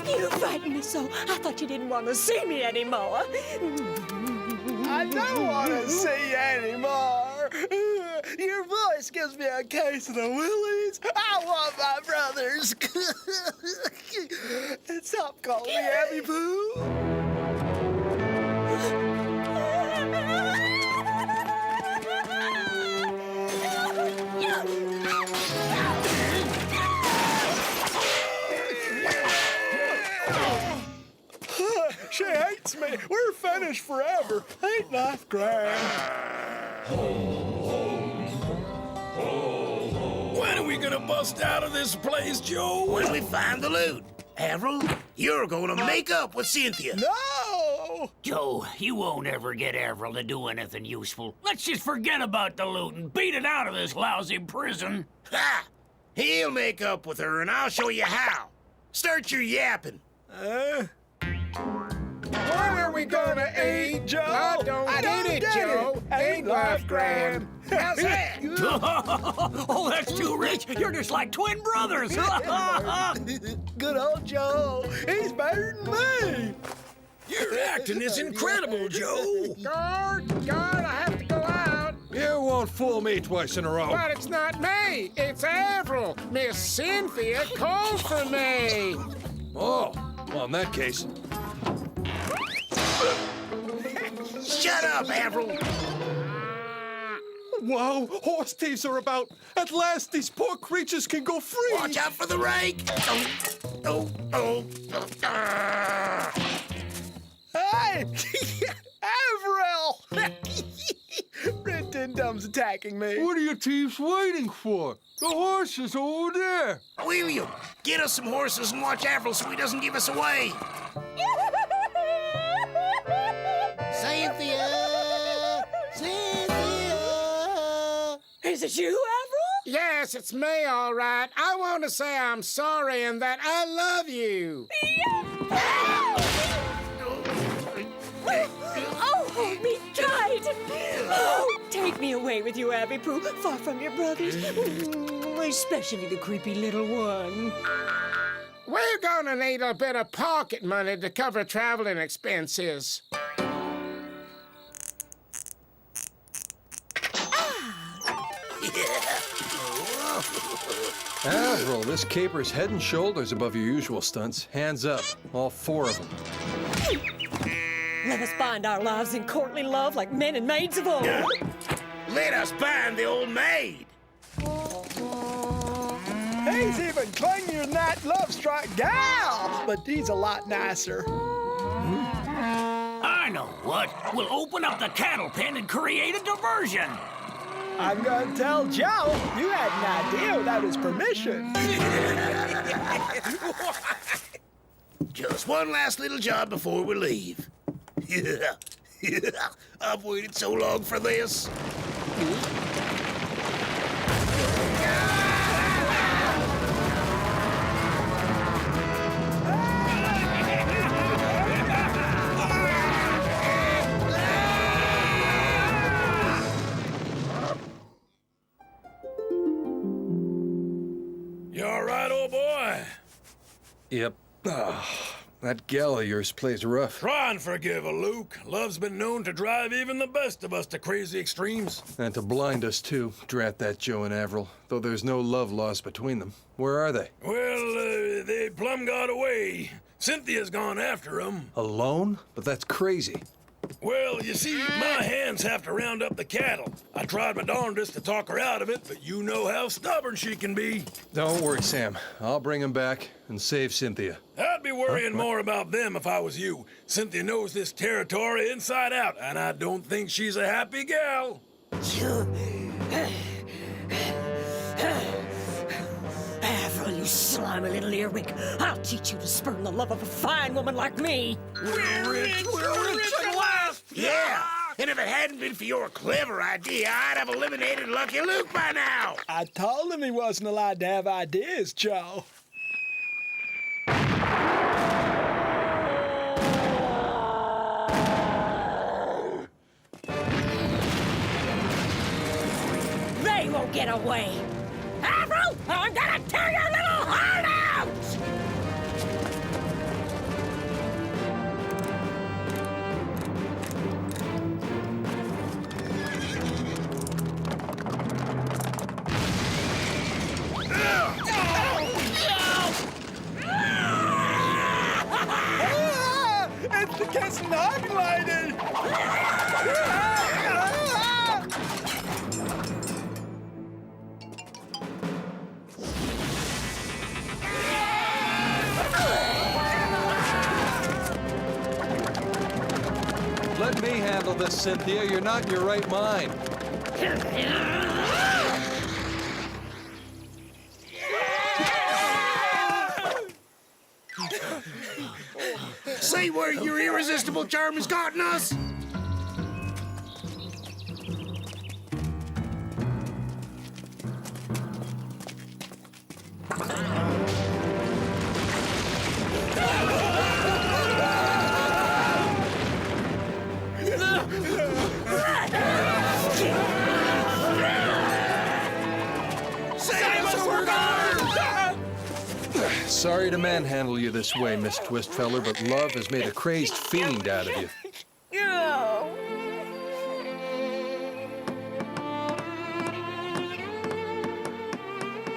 [SPEAKER 18] You frightened me so. I thought you didn't want to see me anymore.
[SPEAKER 15] I don't want to see you anymore. Your voice gives me a case of the willies. I want my brothers. And stop calling me Abby Pooh. She hates me. We're finished forever. Ain't life grand?
[SPEAKER 7] When are we gonna bust out of this place, Joe?
[SPEAKER 11] When we find the loot. Avril, you're gonna make up with Cynthia.
[SPEAKER 15] No!
[SPEAKER 3] Joe, you won't ever get Avril to do anything useful. Let's just forget about the loot and beat it out of this lousy prison.
[SPEAKER 11] Ha! He'll make up with her, and I'll show you how. Start your yapping.
[SPEAKER 15] When are we gonna eat, Joe?
[SPEAKER 2] I don't get it, Joe. Ain't life grand?
[SPEAKER 11] How's that?
[SPEAKER 3] Oh, that's too rich. You're just like twin brothers.
[SPEAKER 15] Good old Joe. He's better than me.
[SPEAKER 7] Your acting is incredible, Joe.
[SPEAKER 2] Guard, I have to go out.
[SPEAKER 5] You won't fool me twice in a row.
[SPEAKER 2] But it's not me. It's Avril. Miss Cynthia called for me.
[SPEAKER 5] Oh, well, in that case.
[SPEAKER 11] Shut up, Avril.
[SPEAKER 5] Wow, horse thieves are about. At last, these poor creatures can go free.
[SPEAKER 11] Watch out for the rake.
[SPEAKER 15] Hey! Avril! Red Tin Dum's attacking me.
[SPEAKER 5] What are you thieves waiting for? The horses over there.
[SPEAKER 11] Will you? Get us some horses and watch Avril so he doesn't give us away. Cynthia! Cynthia!
[SPEAKER 18] Is it you, Avril?
[SPEAKER 2] Yes, it's me, all right. I want to say I'm sorry and that I love you.
[SPEAKER 18] Oh, hold me tight. Oh, take me away with you, Abby Pooh, far from your brothers. Especially the creepy little one.
[SPEAKER 2] We're gonna need a bit of pocket money to cover traveling expenses.
[SPEAKER 5] Avril, this caper's head and shoulders above your usual stunts. Hands up, all four of them.
[SPEAKER 18] Let us bind our lives in courtly love like men and maids of old.
[SPEAKER 11] Let us bind the old maid.
[SPEAKER 15] He's even clingier than that love strike gal, but he's a lot nicer.
[SPEAKER 3] I know what. We'll open up the cattle pen and create a diversion.
[SPEAKER 15] I'm gonna tell Joe you had an idea without his permission.
[SPEAKER 2] Just one last little job before we leave. I've waited so long for this.
[SPEAKER 10] You all right, old boy?
[SPEAKER 5] Yep. That gal of yours plays rough.
[SPEAKER 10] Try and forgive her, Luke. Love's been known to drive even the best of us to crazy extremes.
[SPEAKER 5] And to blind us, too. Drat that Joe and Avril. Though there's no love lost between them. Where are they?
[SPEAKER 10] Well, they plumb got away. Cynthia's gone after them.
[SPEAKER 5] Alone? But that's crazy.
[SPEAKER 10] Well, you see, my hands have to round up the cattle. I tried my darndest to talk her out of it, but you know how stubborn she can be.
[SPEAKER 5] Don't worry, Sam. I'll bring him back and save Cynthia.
[SPEAKER 10] I'd be worrying more about them if I was you. Cynthia knows this territory inside out, and I don't think she's a happy gal.
[SPEAKER 16] Avril, you slimy little earwig. I'll teach you to spurn the love of a fine woman like me.
[SPEAKER 2] We're rich at last! Yeah! And if it hadn't been for your clever idea, I'd have eliminated Lucky Luke by now!
[SPEAKER 15] I told him he wasn't allowed to have ideas, Joe.
[SPEAKER 16] They won't get away. Avril, I'm gonna tear your little heart out!
[SPEAKER 15] It's the kissing hug lady!
[SPEAKER 5] Let me handle this, Cynthia. You're not in your right mind.
[SPEAKER 2] See where your irresistible charm has gotten us?
[SPEAKER 5] Sorry to manhandle you this way, Miss Twistfeller, but love has made a crazed fiend out of you.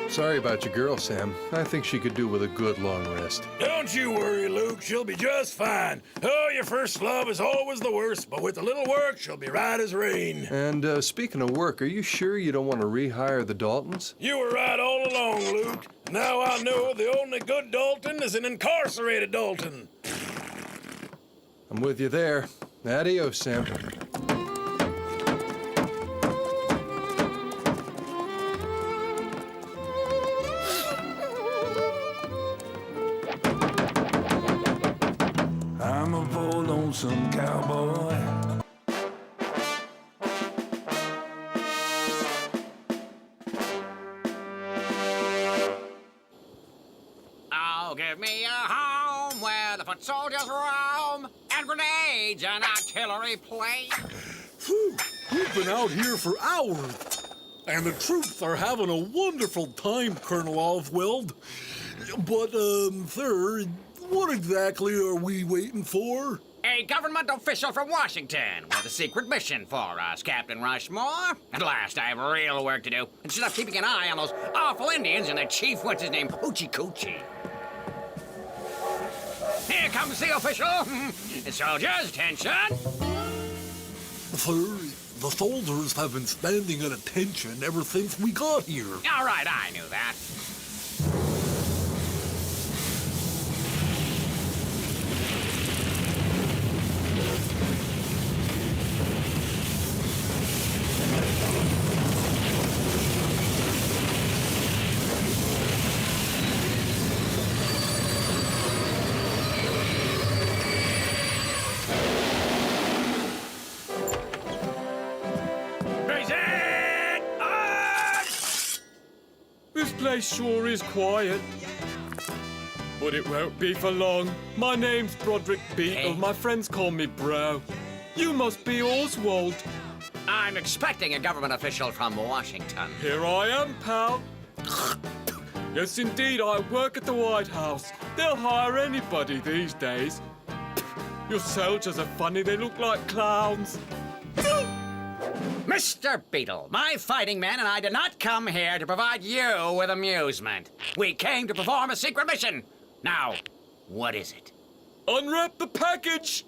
[SPEAKER 5] Sorry about your girl, Sam. I think she could do with a good long rest.
[SPEAKER 10] Don't you worry, Luke. She'll be just fine. Oh, your first love is always the worst, but with a little work, she'll be right as rain.
[SPEAKER 5] And speaking of work, are you sure you don't want to rehire the Daltons?
[SPEAKER 10] You were right all along, Luke. Now I know the only good Dalton is an incarcerated Dalton.
[SPEAKER 5] I'm with you there. Adios, Sam.
[SPEAKER 14] I'm a poor lonesome cowboy.
[SPEAKER 3] Oh, give me a home where the foot soldiers roam and grenades and artillery play.
[SPEAKER 19] Phew, we've been out here for hours, and the troops are having a wonderful time, Colonel Oswald. But, sir, what exactly are we waiting for?
[SPEAKER 3] A government official from Washington with a secret mission for us, Captain Rushmore. At last, I have real work to do instead of keeping an eye on those awful Indians and the chief, what's his name, Hoochie Coochie. Here comes the official. Soldiers, attention.
[SPEAKER 19] Sir, the soldiers have been standing at attention ever since we got here.
[SPEAKER 3] All right, I knew that.
[SPEAKER 13] place sure is quiet. But it won't be for long. My name's Broderick Beetle. My friends call me Bro. You must be Oswald.
[SPEAKER 3] I'm expecting a government official from Washington.
[SPEAKER 13] Here I am, pal. Yes, indeed, I work at the White House. They'll hire anybody these days. Your soldiers are funny. They look like clowns.
[SPEAKER 3] Mr. Beetle, my fighting men and I did not come here to provide you with amusement. We came to perform a secret mission. Now, what is it?
[SPEAKER 13] Unwrap the package!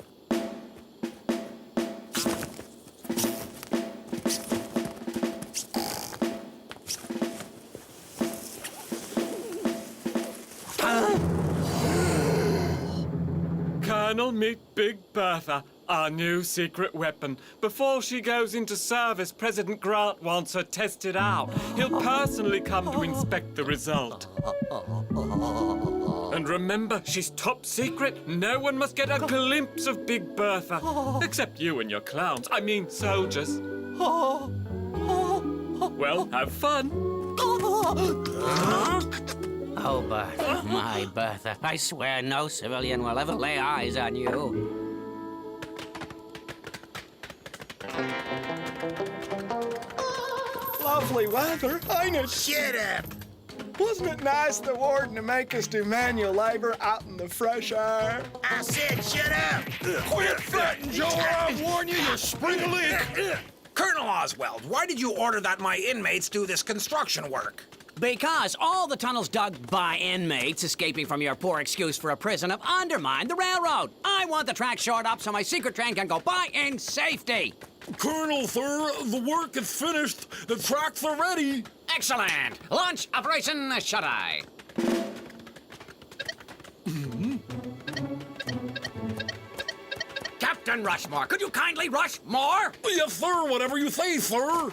[SPEAKER 13] Colonel, meet Big Bertha, our new secret weapon. Before she goes into service, President Grant wants her tested out. He'll personally come to inspect the result. And remember, she's top secret. No one must get a glimpse of Big Bertha. Except you and your clowns. I mean, soldiers. Well, have fun.
[SPEAKER 8] Oh, Bertha, my Bertha. I swear no civilian will ever lay eyes on you.
[SPEAKER 15] Lovely weather, ain't it? Shut up! Wasn't it nice of the warden to make us do manual labor out in the fresh air?
[SPEAKER 2] I said shut up!
[SPEAKER 7] Quit fretting, Joe, or I'll warn you, you'll spring a leak! Colonel Oswald, why did you order that my inmates do this construction work?
[SPEAKER 3] Because all the tunnels dug by inmates escaping from your poor excuse for a prison have undermined the railroad. I want the track shored up so my secret train can go by in safety.
[SPEAKER 19] Colonel Thur, the work is finished. The tracks are ready.
[SPEAKER 3] Excellent. Launch Operation Shut-Eye. Captain Rushmore, could you kindly rush more?
[SPEAKER 19] Yes, sir. Whatever you say, sir.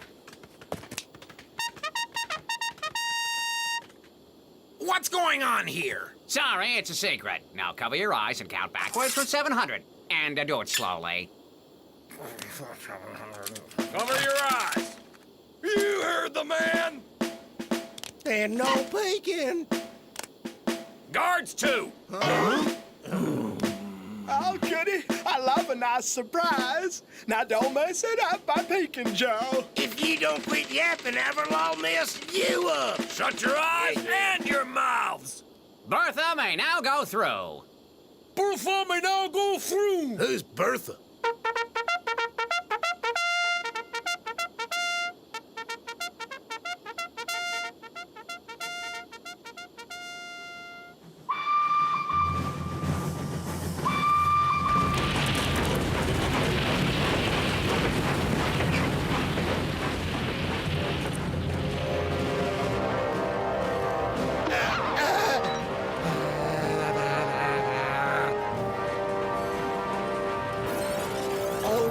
[SPEAKER 7] What's going on here?
[SPEAKER 3] Sorry, it's a secret. Now cover your eyes and count backwards from 700. And do it slowly.
[SPEAKER 7] Cover your eyes. You heard the man.
[SPEAKER 2] And no peeking.
[SPEAKER 7] Guards, too.
[SPEAKER 15] Oh, goody. I love a nice surprise. Now don't mess it up by peeking, Joe.
[SPEAKER 2] If you don't quit yapping, I'll mess you up.
[SPEAKER 7] Shut your eyes and your mouths.
[SPEAKER 3] Bertha may now go through.
[SPEAKER 19] Bertha may now go through.
[SPEAKER 2] Who's Bertha?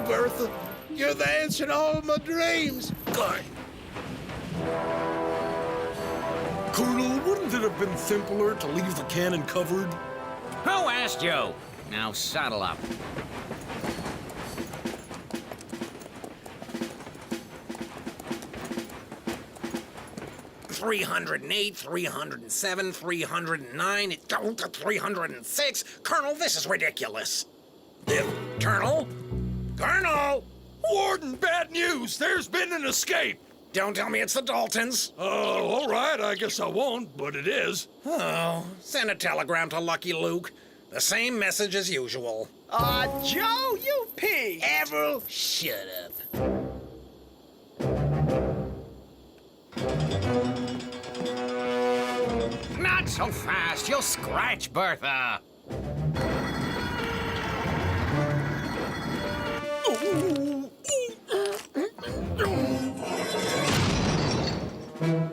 [SPEAKER 2] Bertha, you're the answer to all my dreams. Good.
[SPEAKER 19] Colonel, wouldn't it have been simpler to leave the cannon covered?
[SPEAKER 3] Who asked you? Now saddle up.
[SPEAKER 7] $308, $307, $309, 306. Colonel, this is ridiculous. Colonel? Colonel!
[SPEAKER 19] Warden, bad news! There's been an escape!
[SPEAKER 7] Don't tell me it's the Daltons.
[SPEAKER 19] Oh, all right, I guess I won't, but it is.
[SPEAKER 7] Oh, send a telegram to Lucky Luke. The same message as usual.
[SPEAKER 15] Joe, you pig!
[SPEAKER 2] Avril, shut up.
[SPEAKER 3] Not so fast, you'll scratch Bertha.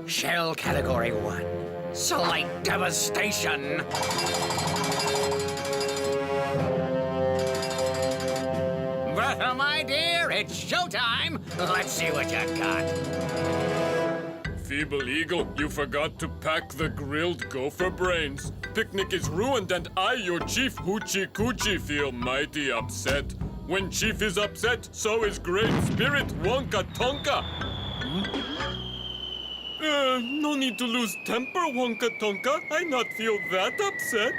[SPEAKER 3] Shell Category 1. Slight devastation. Bertha, my dear, it's showtime. Let's see what you got.
[SPEAKER 13] Feeble Eagle, you forgot to pack the grilled gopher brains. Picnic is ruined and I, your chief Hoochie Coochie, feel mighty upset. When Chief is upset, so is Great Spirit Wonka Tonka. No need to lose temper, Wonka Tonka. I not feel that upset.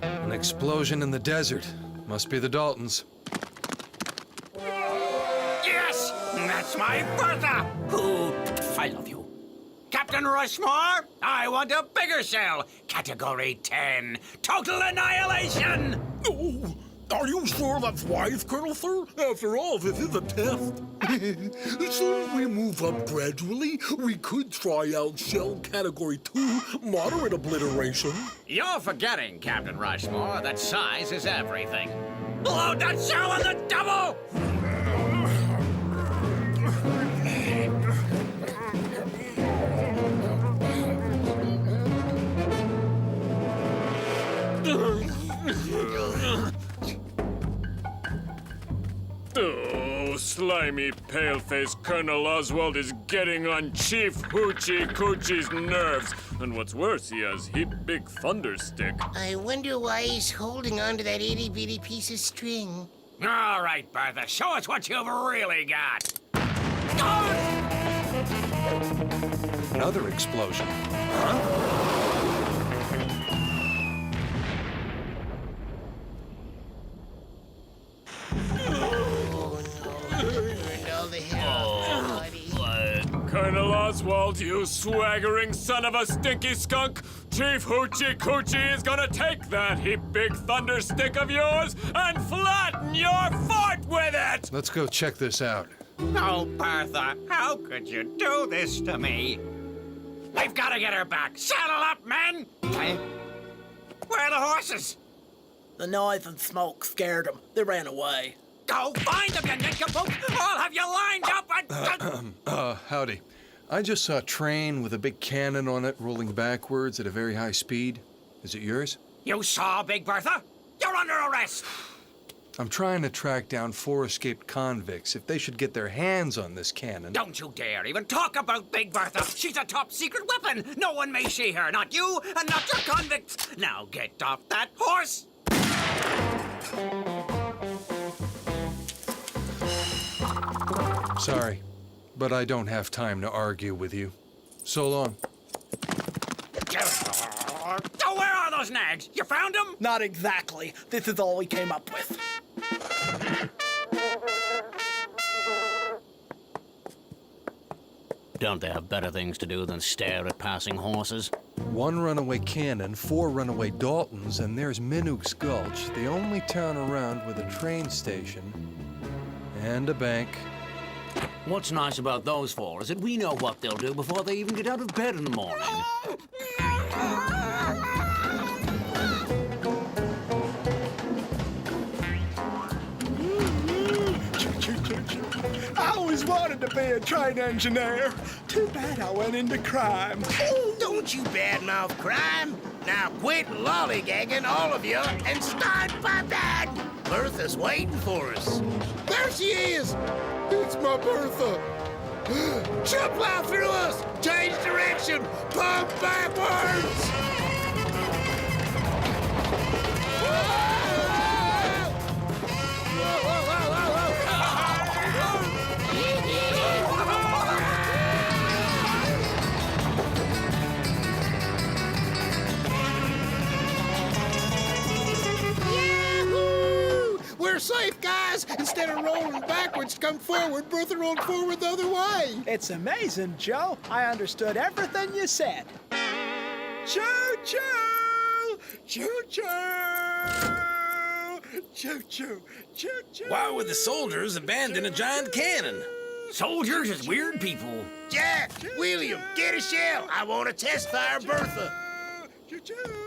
[SPEAKER 5] An explosion in the desert. Must be the Daltons.
[SPEAKER 3] Yes! That's my Bertha! Who? I love you. Captain Rushmore, I want a bigger shell. Category 10. Total annihilation!
[SPEAKER 19] Oh, are you sure that's wise, Colonel Sir? After all, this is a test. Shouldn't we move up gradually? We could try out shell category 2, moderate obliteration.
[SPEAKER 3] You're forgetting, Captain Rushmore, that size is everything. Load that shell on the double!
[SPEAKER 13] Oh, slimy paleface Colonel Oswald is getting on Chief Hoochie Coochie's nerves. And what's worse, he has heap big thunder stick.
[SPEAKER 2] I wonder why he's holding on to that itty-bitty piece of string.
[SPEAKER 3] All right, Bertha, show us what you've really got.
[SPEAKER 5] Another explosion. Huh?
[SPEAKER 13] Colonel Oswald, you swaggering son of a stinky skunk! Chief Hoochie Coochie is gonna take that heap big thunder stick of yours and flatten your fort with it!
[SPEAKER 5] Let's go check this out.
[SPEAKER 3] Oh, Bertha, how could you do this to me? We've got to get her back. Saddle up, men! Where are the horses?
[SPEAKER 15] The noise and smoke scared them. They ran away.
[SPEAKER 3] Go find them, you nincompoop! I'll have you lined up and...
[SPEAKER 5] Howdy. I just saw a train with a big cannon on it rolling backwards at a very high speed. Is it yours?
[SPEAKER 3] You saw Big Bertha? You're under arrest!
[SPEAKER 5] I'm trying to track down 4 escaped convicts. If they should get their hands on this cannon...
[SPEAKER 3] Don't you dare even talk about Big Bertha! She's a top secret weapon! No one may see her, not you and not your convicts! Now get off that horse!
[SPEAKER 5] Sorry, but I don't have time to argue with you. So long.
[SPEAKER 3] Oh, where are those nags? You found them?
[SPEAKER 15] Not exactly. This is all we came up with.
[SPEAKER 9] Don't they have better things to do than stare at passing horses?
[SPEAKER 5] 1 runaway cannon, 4 runaway Daltons, and there's Minooks Gulch, the only town around with a train station and a bank.
[SPEAKER 9] What's nice about those 4 is that we know what they'll do before they even get out of bed in the morning.
[SPEAKER 15] I always wanted to be a train engineer. Too bad I went into crime.
[SPEAKER 2] Oh, don't you badmouth crime. Now quit lollygagging, all of you, and start by that. Bertha's waiting for us. There she is. It's my Bertha. She'll plow through us. Change direction. Pump backwards. We're safe, guys! Instead of rolling backwards to come forward, Bertha rolled forward the other way.
[SPEAKER 15] It's amazing, Joe. I understood everything you said. Choo-choo! Choo-choo! Choo-choo! Choo-choo!
[SPEAKER 7] Why would the soldiers abandon a giant cannon?
[SPEAKER 3] Soldiers is weird people.
[SPEAKER 2] Jack, William, get a shell. I want to test fire Bertha.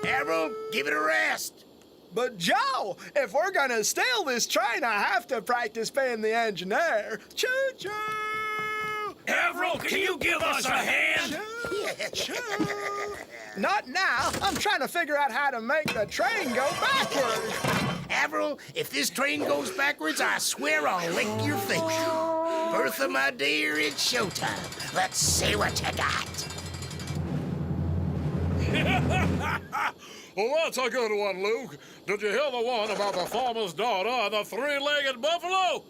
[SPEAKER 2] Harold, give it a rest.
[SPEAKER 15] But, Joe, if we're gonna steal this train, I have to practice being the engineer. Choo-choo!
[SPEAKER 7] Avril, can you give us a hand?
[SPEAKER 15] Not now. I'm trying to figure out how to make the train go backwards.
[SPEAKER 2] Avril, if this train goes backwards, I swear I'll lick your face. Bertha, my dear, it's showtime. Let's see what you got.
[SPEAKER 10] Well, that's a good one, Luke. Did you hear the one about the farmer's daughter and the three-legged buffalo?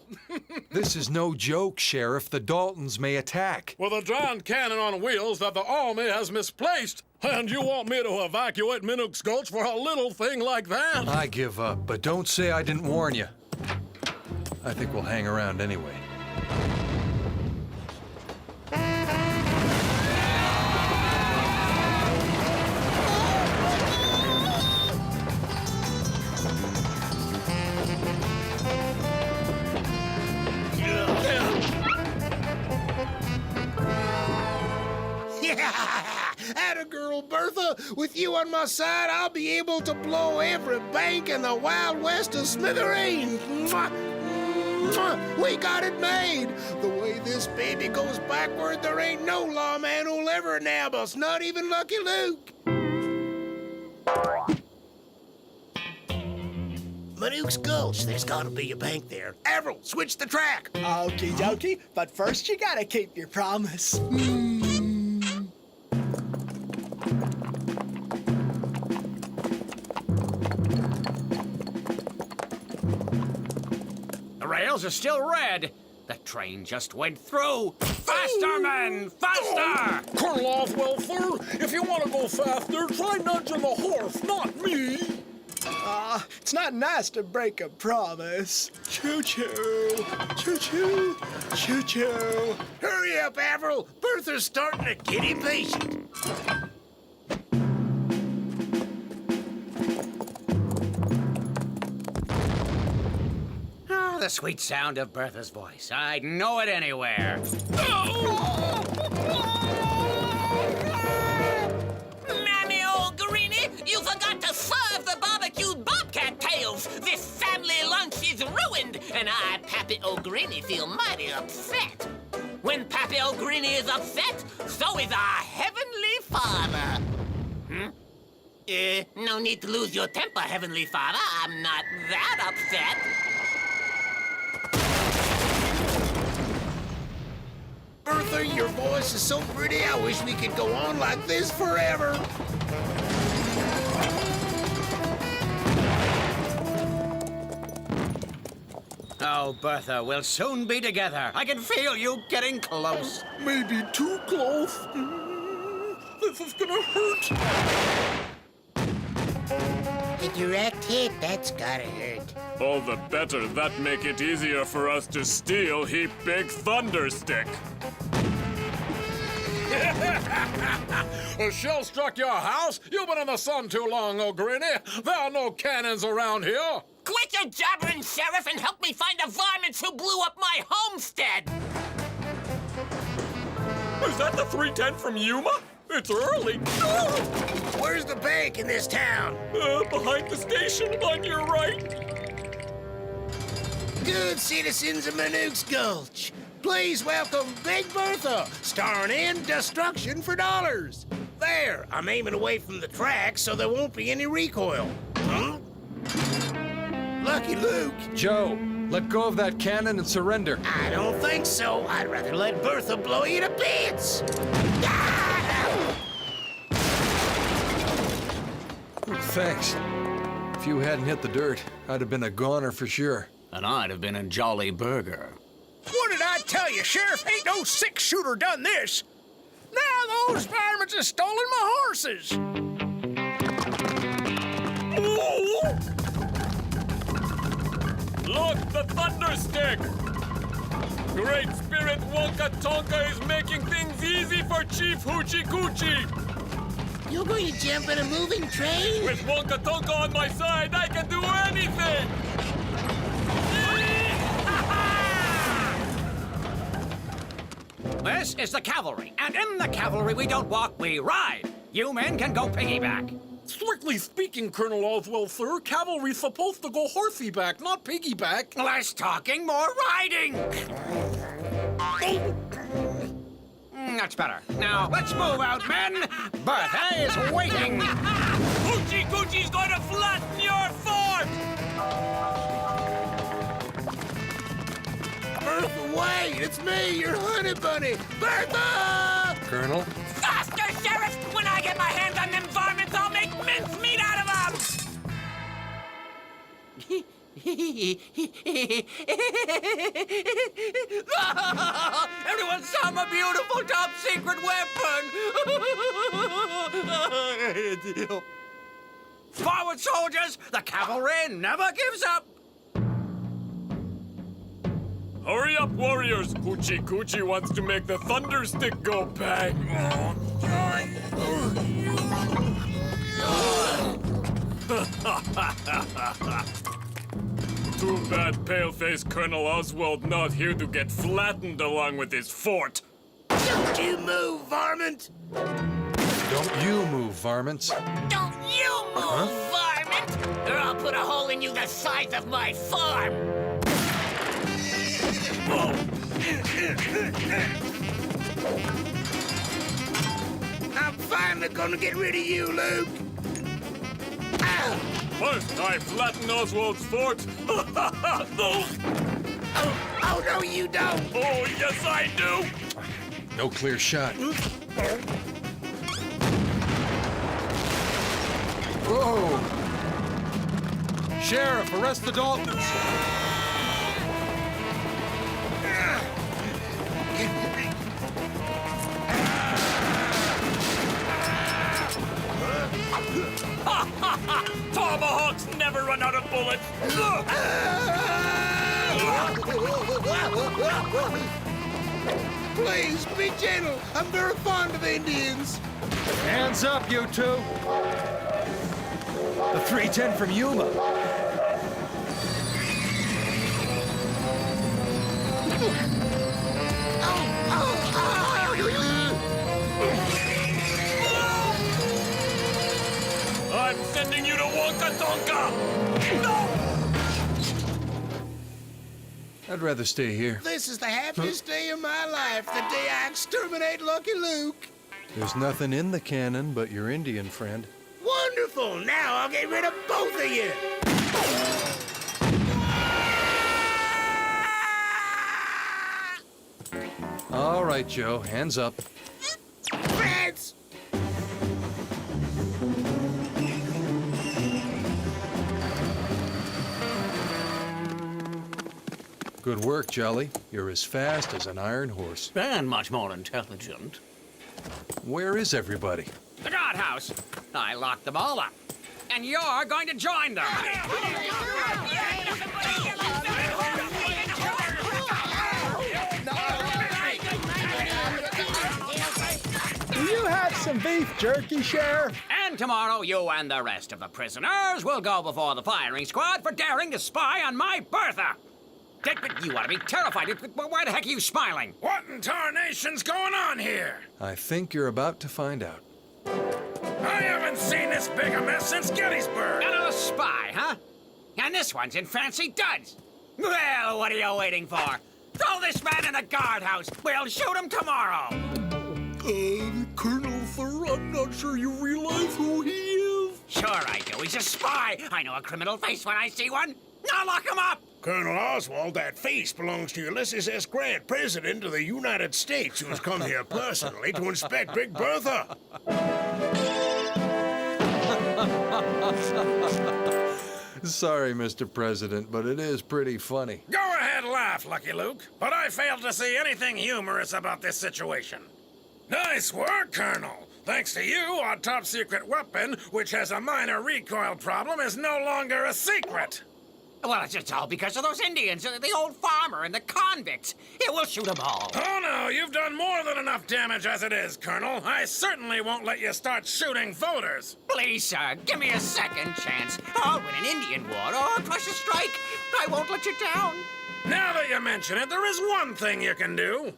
[SPEAKER 5] This is no joke, Sheriff. The Daltons may attack.
[SPEAKER 10] With a giant cannon on wheels that the army has misplaced. And you want me to evacuate Minnook's Gulch for a little thing like that?
[SPEAKER 5] I give up, but don't say I didn't warn you. I think we'll hang around anyway.
[SPEAKER 2] Atta girl, Bertha. With you on my side, I'll be able to blow every bank in the Wild West to smithereens. Mwah! Mwah! We got it made. The way this baby goes backward, there ain't no lawman who'll ever nab us, not even Lucky Luke. Minnook's Gulch, there's gotta be a bank there. Avril, switch the track.
[SPEAKER 15] Okie dokie, but first you gotta keep your promise.
[SPEAKER 3] The rails are still red. The train just went through. Faster, men! Faster!
[SPEAKER 19] Colonel Oswald, sir, if you want to go faster, try nudging the horse, not me.
[SPEAKER 15] It's not nice to break a promise. Choo-choo, choo-choo, choo-choo.
[SPEAKER 2] Hurry up, Avril. Bertha's starting to get impatient.
[SPEAKER 3] Oh, the sweet sound of Bertha's voice. I'd know it anywhere.
[SPEAKER 11] Mammy old Greenie, you forgot to serve the barbecued bobcat tails. This family lunch is ruined, and I, Pappy O'Greeny, feel mighty upset. When Pappy O'Greeny is upset, so is our heavenly father. No need to lose your temper, Heavenly Father. I'm not that upset.
[SPEAKER 2] Bertha, your voice is so pretty, I wish we could go on like this forever.
[SPEAKER 3] Oh, Bertha, we'll soon be together. I can feel you getting close.
[SPEAKER 19] Maybe too close. This is gonna hurt.
[SPEAKER 2] A direct hit, that's gotta hurt.
[SPEAKER 13] All the better. That make it easier for us to steal heap big thunderstick.
[SPEAKER 10] A shell struck your house? You've been in the sun too long, O'Greeny. There are no cannons around here.
[SPEAKER 11] Quit your jabbering, Sheriff, and help me find the varmints who blew up my homestead!
[SPEAKER 13] Is that the 310 from Yuma? It's early.
[SPEAKER 2] Where's the bank in this town?
[SPEAKER 13] Behind the station, on your right.
[SPEAKER 2] Good citizens of Minnook's Gulch, please welcome Big Bertha, starring in Destruction for Dollars. There, I'm aiming away from the track so there won't be any recoil. Huh? Lucky Luke.
[SPEAKER 5] Joe, let go of that cannon and surrender.
[SPEAKER 2] I don't think so. I'd rather let Bertha blow you to bits.
[SPEAKER 5] Thanks. If you hadn't hit the dirt, I'd have been a goner for sure.
[SPEAKER 3] And I'd have been a jolly burger.
[SPEAKER 7] What did I tell you, Sheriff? Ain't no six-shooter done this. Now those varmints have stolen my horses.
[SPEAKER 13] Look, the thunderstick! Great Spirit Wonka Tonka is making things easy for Chief Hoochie Coochie!
[SPEAKER 2] You're going to jump in a moving train?
[SPEAKER 13] With Wonka Tonka on my side, I can do anything!
[SPEAKER 3] This is the cavalry, and in the cavalry we don't walk, we ride. You men can go piggyback.
[SPEAKER 19] Strictly speaking, Colonel Oswald, sir, cavalry's supposed to go horseyback, not piggyback.
[SPEAKER 3] Less talking, more riding! That's better. Now, let's move out, men! Bertha is waiting!
[SPEAKER 13] Hoochie Coochie's going to flatten your fort!
[SPEAKER 2] Bertha, wait! It's me, your honey bunny! Bertha!
[SPEAKER 5] Colonel?
[SPEAKER 11] Faster, Sheriff! When I get my hands on them varmints, I'll make mincemeat out of them!
[SPEAKER 3] Everyone saw my beautiful top secret weapon! Forward, soldiers! The cavalry never gives up!
[SPEAKER 13] Hurry up, warriors! Coochie Coochie wants to make the thunder stick go bang! Too bad Paleface Colonel Oswald not here to get flattened along with his fort.
[SPEAKER 2] Don't you move, varmint!
[SPEAKER 5] Don't you move, varmints.
[SPEAKER 11] Don't you move, varmint! Or I'll put a hole in you the size of my farm!
[SPEAKER 2] I'm finally gonna get rid of you, Luke! Ow!
[SPEAKER 13] First, I flatten Oswald's fort.
[SPEAKER 2] Oh, no, you don't!
[SPEAKER 13] Oh, yes, I do!
[SPEAKER 5] No clear shot. Whoa! Sheriff, arrest the Daltons!
[SPEAKER 13] Tomahawks never run out of bullets!
[SPEAKER 2] Please, be gentle. I'm very fond of Indians.
[SPEAKER 5] Hands up, you two! The 310 from Yuma.
[SPEAKER 13] I'm sending you to Wonkatonka! No!
[SPEAKER 5] I'd rather stay here.
[SPEAKER 2] This is the happiest day of my life, the day I exterminate Lucky Luke.
[SPEAKER 5] There's nothing in the cannon but your Indian friend.
[SPEAKER 2] Wonderful! Now I'll get rid of both of you!
[SPEAKER 5] All right, Joe, hands up.
[SPEAKER 2] Rats!
[SPEAKER 5] Good work, Jolly. You're as fast as an iron horse.
[SPEAKER 9] And much more intelligent.
[SPEAKER 5] Where is everybody?
[SPEAKER 3] The guardhouse. I locked them all up. And you're going to join them.
[SPEAKER 17] Do you have some beef jerky, Sheriff?
[SPEAKER 3] And tomorrow, you and the rest of the prisoners will go before the firing squad for daring to spy on my Bertha. You ought to be terrified. Why the heck are you smiling?
[SPEAKER 7] What in tarnation's going on here?
[SPEAKER 5] I think you're about to find out.
[SPEAKER 7] I haven't seen this big a mess since Gettysburg.
[SPEAKER 3] Another spy, huh? And this one's in fancy duds. Well, what are you waiting for? Throw this man in the guardhouse. We'll shoot him tomorrow.
[SPEAKER 19] Colonel, sir, I'm not sure you realize who he is.
[SPEAKER 3] Sure I do. He's a spy. I know a criminal face when I see one. Now lock him up.
[SPEAKER 2] Colonel Oswald, that face belongs to Ulysses S. Grant, President of the United States, who has come here personally to inspect Big Bertha.
[SPEAKER 5] Sorry, Mr. President, but it is pretty funny.
[SPEAKER 7] Go ahead, laugh, Lucky Luke. But I failed to see anything humorous about this situation. Nice work, Colonel. Thanks to you, our top-secret weapon, which has a minor recoil problem, is no longer a secret.
[SPEAKER 3] Well, it's all because of those Indians, the old farmer and the convicts. It will shoot them all.
[SPEAKER 7] Oh, no, you've done more than enough damage as it is, Colonel. I certainly won't let you start shooting voters.
[SPEAKER 3] Please, sir, give me a second chance. I'll win an Indian war or crush a strike. I won't let you down.
[SPEAKER 7] Now that you mention it, there is one thing you can do.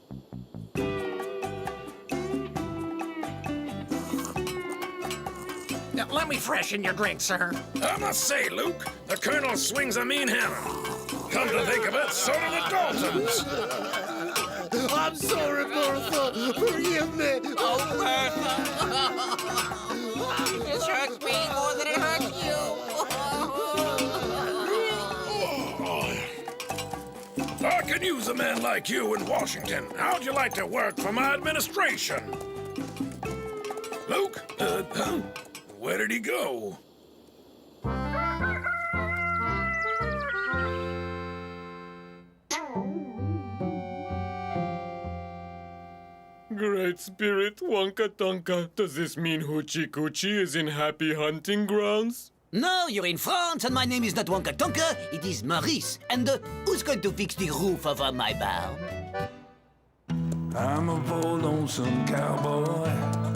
[SPEAKER 3] Now, let me freshen your drink, sir.
[SPEAKER 7] I must say, Luke, the Colonel swings a mean hammer. Come to think of it, so do the Daltons.
[SPEAKER 2] I'm sorry, Bertha. Forgive me.
[SPEAKER 3] Oh, Bertha. This hurts me more than it hurts you.
[SPEAKER 7] I could use a man like you in Washington. How'd you like to work for my administration? Luke? Where did he go?
[SPEAKER 13] Great Spirit Wonka Tonka, does this mean Hoochie Coochie is in happy hunting grounds?
[SPEAKER 11] No, you're in France, and my name is not Wonka Tonka, it is Maurice. And who's going to fix the roof over my barn?
[SPEAKER 14] I'm a poor lonesome cowboy.